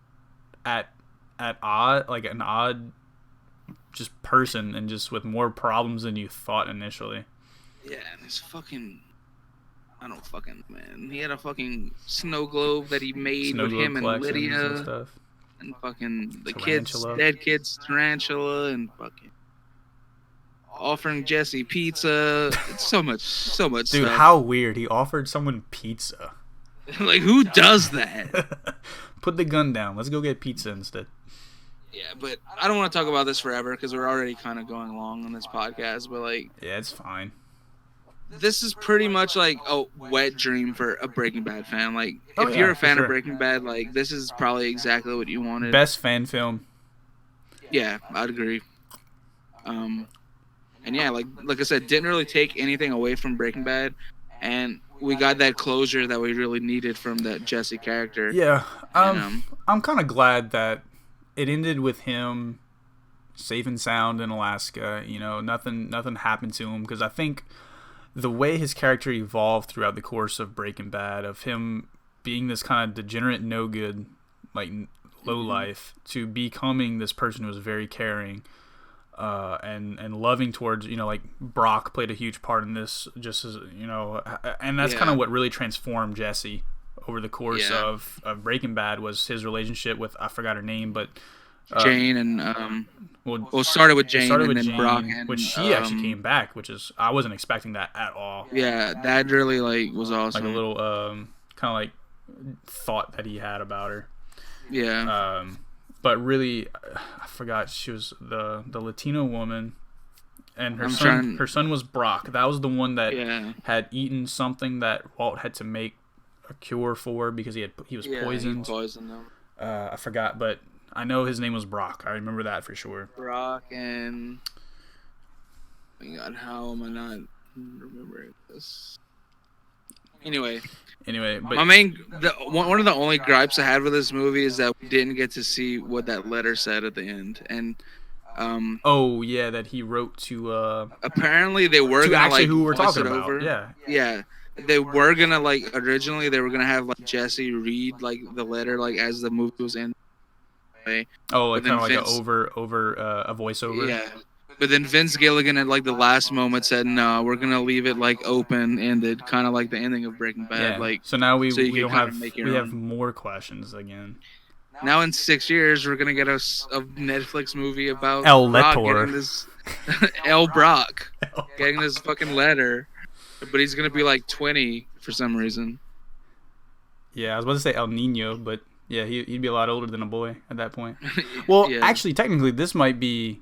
[SPEAKER 2] at odd, like an odd just person, and just with more problems than you thought initially.
[SPEAKER 3] Yeah, and his fucking, I don't fucking, man. He had a fucking snow globe that he made with him and Lydia.
[SPEAKER 2] And stuff.
[SPEAKER 3] And fucking the
[SPEAKER 2] Tarantula.
[SPEAKER 3] dead kid's tarantula, and fucking offering Jesse pizza. It's so much
[SPEAKER 2] Dude,
[SPEAKER 3] stuff.
[SPEAKER 2] how weird. He offered someone pizza.
[SPEAKER 3] Like, who does that?
[SPEAKER 2] Put the gun down. Let's go get pizza instead.
[SPEAKER 3] Yeah, but I don't want to talk about this forever because we're already kind of going long on this podcast. But, like...
[SPEAKER 2] Yeah, it's fine.
[SPEAKER 3] This is pretty much like a wet dream for a Breaking Bad fan. Like, if you're a fan of Breaking Bad, like, this is probably exactly what you wanted.
[SPEAKER 2] Best fan film.
[SPEAKER 3] Yeah, I'd agree. And yeah, like I said, didn't really take anything away from Breaking Bad, and we got that closure that we really needed from that Jesse character.
[SPEAKER 2] Yeah, I'm kind of glad that it ended with him safe and sound in Alaska. You know, nothing happened to him, because I think the way his character evolved throughout the course of Breaking Bad, of him being this kind of degenerate, no good, like low life, to becoming this person who was very caring, and loving towards, you know, like Brock played a huge part in this, just as, you know, and that's kind of what really transformed Jesse over the course of Breaking Bad, was his relationship with, I forgot her name, but
[SPEAKER 3] Jane, and well, started with Jane, and then Brock, and
[SPEAKER 2] which she actually came back, which is, I wasn't expecting that at all.
[SPEAKER 3] Yeah, that really like was awesome.
[SPEAKER 2] Like a little kind of like thought that he had about her.
[SPEAKER 3] Yeah.
[SPEAKER 2] But really, I forgot, she was the Latino woman, and her son was Brock. That was the one that had eaten something that Walt had to make a cure for because he was poisoned.
[SPEAKER 3] He poisoned them.
[SPEAKER 2] I forgot, but I know his name was Brock. I remember that for sure.
[SPEAKER 3] Brock, and oh my God, how am I not remembering this? Anyway,
[SPEAKER 2] but
[SPEAKER 3] one of the only gripes I had with this movie is that we didn't get to see what that letter said at the end, and
[SPEAKER 2] that he wrote to
[SPEAKER 3] apparently they were
[SPEAKER 2] to
[SPEAKER 3] gonna
[SPEAKER 2] actually
[SPEAKER 3] like
[SPEAKER 2] who we're talking
[SPEAKER 3] it
[SPEAKER 2] about.
[SPEAKER 3] over.
[SPEAKER 2] Yeah.
[SPEAKER 3] They were gonna like originally they were gonna have like Jesse read like the letter like as the movie was in.
[SPEAKER 2] Oh, like kind of like a voiceover.
[SPEAKER 3] Yeah. But then Vince Gilligan at like the last moment said, "No, we're gonna leave it like open-ended, kind of like the ending of Breaking Bad."
[SPEAKER 2] Yeah.
[SPEAKER 3] Like,
[SPEAKER 2] so now we
[SPEAKER 3] don't
[SPEAKER 2] have have more questions again.
[SPEAKER 3] Now in 6 years, we're gonna get a Netflix movie about
[SPEAKER 2] El
[SPEAKER 3] Brock
[SPEAKER 2] Letor.
[SPEAKER 3] getting this El Brock getting this fucking letter, but he's gonna be like 20 for some reason.
[SPEAKER 2] Yeah, I was about to say El Nino, but yeah, he'd be a lot older than a boy at that point. Well, actually, technically, this might be.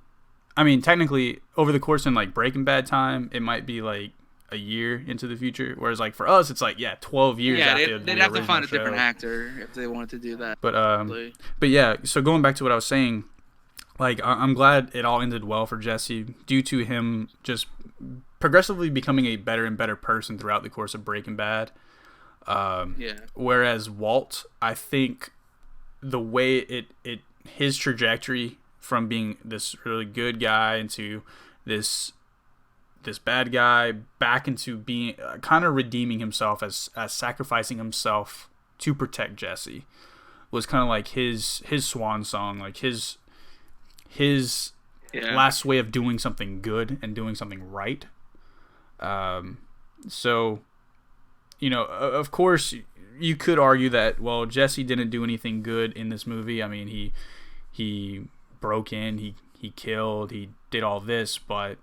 [SPEAKER 2] I mean, technically, over the course in like Breaking Bad time, it might be like a year into the future. Whereas, like for us, it's like 12 years after
[SPEAKER 3] they'd have to find a different actor if they wanted to do that.
[SPEAKER 2] But yeah. So going back to what I was saying, like I'm glad it all ended well for Jesse, due to him just progressively becoming a better and better person throughout the course of Breaking Bad. Whereas Walt, I think the way his trajectory from being this really good guy into this this bad guy back into being kind of redeeming himself as sacrificing himself to protect Jesse was kind of like his swan song, like his last way of doing something good and doing something right. So, you know, of course, you could argue that, well, Jesse didn't do anything good in this movie. I mean, he broke in, he killed, he did all this, but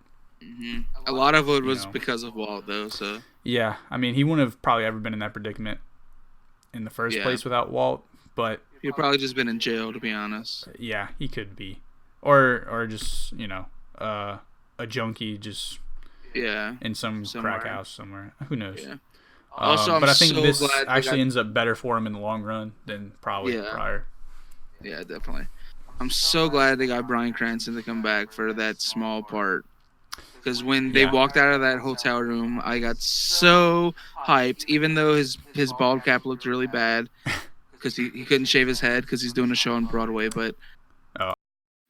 [SPEAKER 3] a lot of it was because of Walt, though. So
[SPEAKER 2] yeah, I mean, he wouldn't have probably ever been in that predicament in the first place without Walt. But
[SPEAKER 3] he'd probably just been in jail, to be honest.
[SPEAKER 2] Yeah, he could be, or just, you know, a junkie just in some crack house somewhere. Who knows? Yeah.
[SPEAKER 3] Also,
[SPEAKER 2] but I think this actually ends up better for him in the long run than probably prior.
[SPEAKER 3] Yeah, definitely. I'm so glad they got Bryan Cranston to come back for that small part. Because when they walked out of that hotel room, I got so hyped, even though his bald cap looked really bad because he couldn't shave his head because he's doing a show on Broadway. But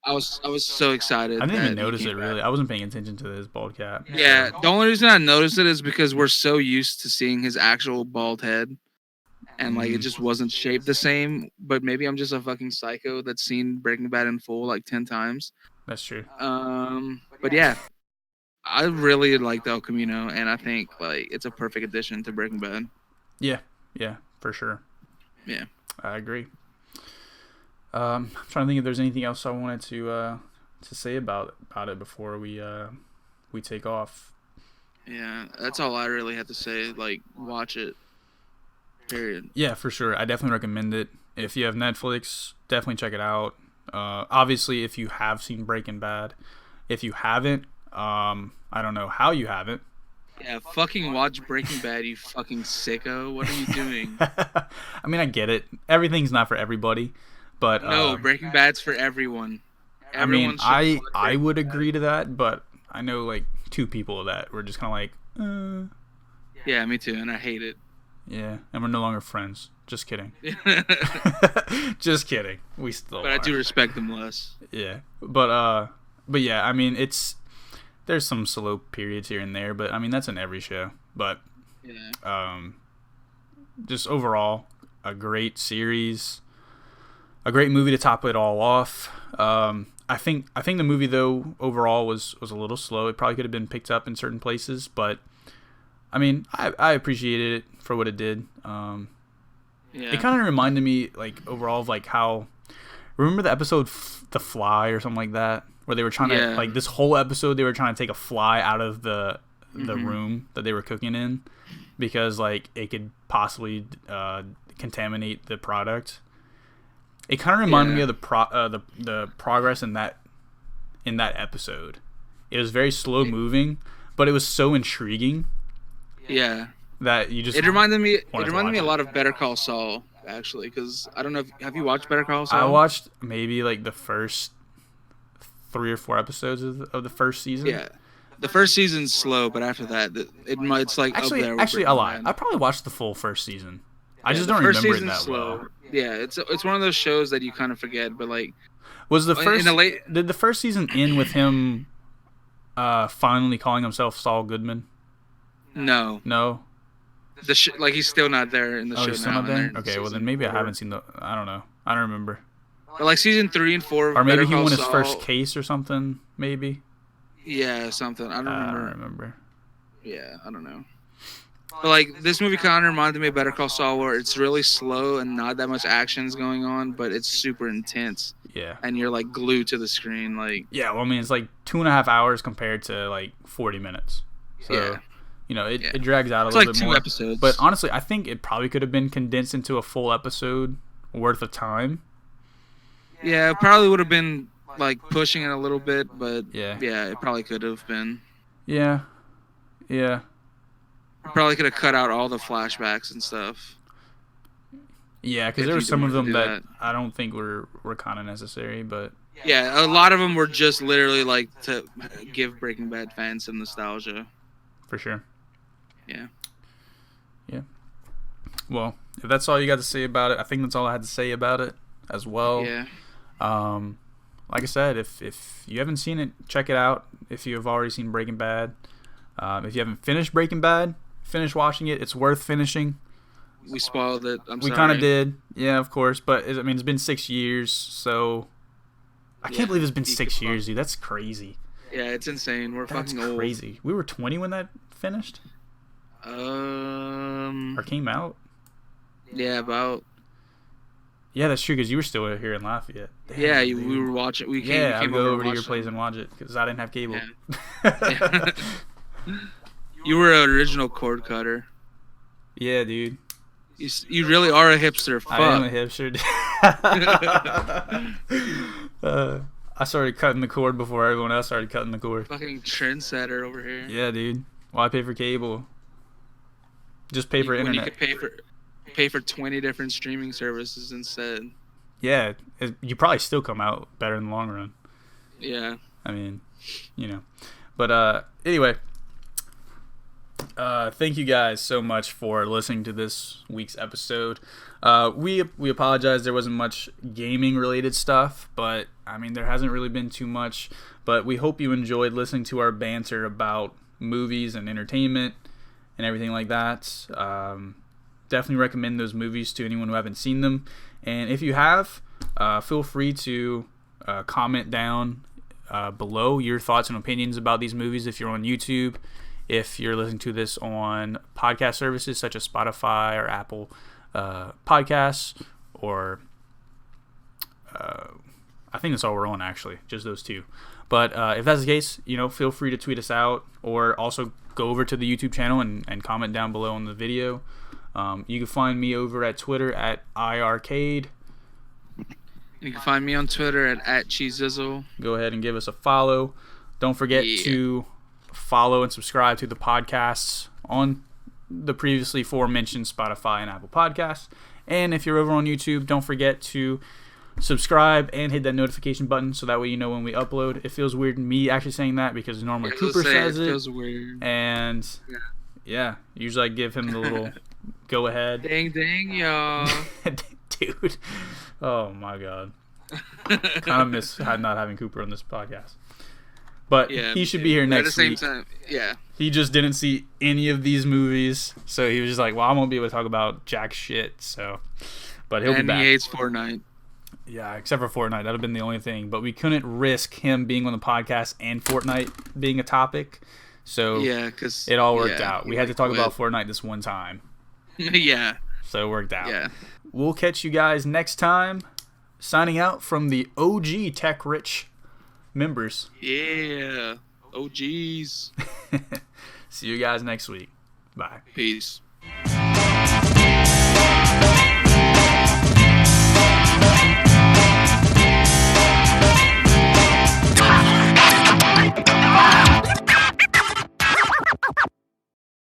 [SPEAKER 3] I was so excited.
[SPEAKER 2] I didn't even notice it, really. I wasn't paying attention to his bald cap.
[SPEAKER 3] Yeah, the only reason I noticed it is because we're so used to seeing his actual bald head. And, like, it just wasn't shaped the same. But maybe I'm just a fucking psycho that's seen Breaking Bad in full, like, 10 times.
[SPEAKER 2] That's true.
[SPEAKER 3] But, yeah. I really like El Camino, and I think, like, it's a perfect addition to Breaking Bad.
[SPEAKER 2] Yeah, for sure.
[SPEAKER 3] Yeah.
[SPEAKER 2] I agree. I'm trying to think if there's anything else I wanted to say about it before we take off.
[SPEAKER 3] Yeah, that's all I really had to say. Like, watch it. Period.
[SPEAKER 2] Yeah, for sure. I definitely recommend it. If you have Netflix, definitely check it out. Obviously, if you have seen Breaking Bad. If you haven't, I don't know how you haven't.
[SPEAKER 3] Yeah, fucking watch Breaking Bad, you fucking sicko. What are you doing?
[SPEAKER 2] I mean, I get it. Everything's not for everybody, but
[SPEAKER 3] no, Breaking Bad's for everyone.
[SPEAKER 2] I would agree to that, but I know like 2 people that were just kind of like,
[SPEAKER 3] Yeah, me too, and I hate it.
[SPEAKER 2] Yeah, and we're no longer friends. Just kidding. Just kidding. We still
[SPEAKER 3] But
[SPEAKER 2] are.
[SPEAKER 3] I do respect them less.
[SPEAKER 2] Yeah, but yeah, I mean, there's some slow periods here and there, but I mean that's in every show. But just overall, a great series, a great movie to top it all off. I think the movie though overall was a little slow. It probably could have been picked up in certain places, but I mean I appreciated it for what it did. It kind of reminded me like overall of like how, remember the episode The Fly or something like that? Where they were trying to, like, this whole episode, they were trying to take a fly out of the room that they were cooking in because, like, it could possibly contaminate the product. It kind of reminded me of the progress in that episode. It was very slow moving, but it was so intriguing.
[SPEAKER 3] Yeah.
[SPEAKER 2] That you just
[SPEAKER 3] It reminded me a lot of Better Call Saul, actually, because I don't know have you watched Better Call Saul?
[SPEAKER 2] I watched maybe like the first 3 or 4 episodes of the first season.
[SPEAKER 3] Yeah, the first season's slow, but after that, it's like
[SPEAKER 2] actually
[SPEAKER 3] up there.
[SPEAKER 2] Actually, a lot. I probably watched the full first season. I just don't remember it that
[SPEAKER 3] slow.
[SPEAKER 2] well.
[SPEAKER 3] Yeah, it's one of those shows that you kind of forget, but like,
[SPEAKER 2] was the first did the first season end with him finally calling himself Saul Goodman?
[SPEAKER 3] No. Like he's still not there in the show.
[SPEAKER 2] He's still not there? Okay, well then maybe I haven't seen I don't know. I don't remember.
[SPEAKER 3] But like season 3 and 4 of
[SPEAKER 2] or maybe
[SPEAKER 3] Better
[SPEAKER 2] he
[SPEAKER 3] Call
[SPEAKER 2] won his
[SPEAKER 3] Saul,
[SPEAKER 2] first case or something. Maybe.
[SPEAKER 3] Yeah, something. I don't
[SPEAKER 2] remember.
[SPEAKER 3] Yeah, I don't know. But like this movie kind of reminded me of Better Call Saul, where it's really slow and not that much action's going on, but it's super intense.
[SPEAKER 2] Yeah.
[SPEAKER 3] And you're like glued to the screen, like.
[SPEAKER 2] Yeah, well, I mean, it's like 2.5 hours compared to like 40 minutes. So,
[SPEAKER 3] yeah.
[SPEAKER 2] You know, it drags out a little bit more.
[SPEAKER 3] It's like 2 episodes.
[SPEAKER 2] But honestly, I think it probably could have been condensed into a full episode worth of time.
[SPEAKER 3] Yeah, it probably would have been like pushing it a little bit, but yeah, it probably could have been.
[SPEAKER 2] Yeah.
[SPEAKER 3] Probably could have cut out all the flashbacks and stuff.
[SPEAKER 2] Yeah, because there were some of them that I don't think were kind of necessary, but.
[SPEAKER 3] Yeah, a lot of them were just literally like to give Breaking Bad fans some nostalgia.
[SPEAKER 2] For sure.
[SPEAKER 3] Yeah.
[SPEAKER 2] Well, if that's all you got to say about it, I think that's all I had to say about it as well.
[SPEAKER 3] Yeah.
[SPEAKER 2] Like I said, if you haven't seen it, check it out. If you have already seen Breaking Bad, If you haven't finished Breaking Bad, finish watching it. It's worth finishing.
[SPEAKER 3] We spoiled it.
[SPEAKER 2] We kind of did. Yeah, of course. But, I mean, it's been 6 years, so... I can't believe it's been 6 years, dude. That's crazy.
[SPEAKER 3] Yeah, it's insane. We're fucking old.
[SPEAKER 2] That's crazy. We were 20 when that finished? Or came out?
[SPEAKER 3] Yeah, about...
[SPEAKER 2] Yeah, that's true, because you were still here in Lafayette. Damn,
[SPEAKER 3] yeah, we were watching... We
[SPEAKER 2] came
[SPEAKER 3] over
[SPEAKER 2] to your place and watch it, because I didn't have cable.
[SPEAKER 3] Yeah. You were an original cord cutter.
[SPEAKER 2] Yeah, dude.
[SPEAKER 3] You really are a hipster. Fuck.
[SPEAKER 2] I am a hipster. I started cutting the cord before everyone else started cutting the cord.
[SPEAKER 3] Fucking trendsetter over here.
[SPEAKER 2] Yeah, dude. Why pay for cable? Just pay for internet.
[SPEAKER 3] You could pay for 20 different streaming services instead.
[SPEAKER 2] Yeah, you probably still come out better in the long run.
[SPEAKER 3] Yeah.
[SPEAKER 2] I mean, But anyway, thank you guys so much for listening to this week's episode. We apologize there wasn't much gaming related stuff, but I mean there hasn't really been too much. But we hope you enjoyed listening to our banter about movies and entertainment and everything like that. Definitely recommend those movies to anyone who haven't seen them. And if you have, feel free to comment down below your thoughts and opinions about these movies if you're on YouTube. If you're listening to this on podcast services such as Spotify or Apple Podcasts, or I think that's all we're on, actually, just those two. But if that's the case, feel free to tweet us out, or also go over to the YouTube channel and comment down below on the video. You can find me over at Twitter at iAreCade.
[SPEAKER 3] You can find me on Twitter at Chezizzle.
[SPEAKER 2] Go ahead and give us a follow. Don't forget to follow and subscribe to the podcasts on the previously aforementioned Spotify and Apple Podcasts. And if you're over on YouTube, don't forget to subscribe and hit that notification button so that way you know when we upload. It feels weird me actually saying that because normally Cooper says it. It feels weird. And yeah, usually I give him the little go ahead.
[SPEAKER 3] Ding ding, y'all.
[SPEAKER 2] Dude. Oh my god. Kind of miss not having Cooper on this podcast. But he should be here next week. At the same time,
[SPEAKER 3] yeah.
[SPEAKER 2] He just didn't see any of these movies, so he was just like, well, I won't be able to talk about jack shit, so. But he'll be back.
[SPEAKER 3] And he hates Fortnite.
[SPEAKER 2] Yeah, except for Fortnite. That would have been the only thing. But we couldn't risk him being on the podcast and Fortnite being a topic, so it all worked out. We had to talk about Fortnite this one time.
[SPEAKER 3] Yeah.
[SPEAKER 2] So it worked out.
[SPEAKER 3] Yeah.
[SPEAKER 2] We'll catch you guys next time. Signing out from the OG Tech Rich members.
[SPEAKER 3] Yeah. OGs.
[SPEAKER 2] See you guys next week. Bye.
[SPEAKER 3] Peace.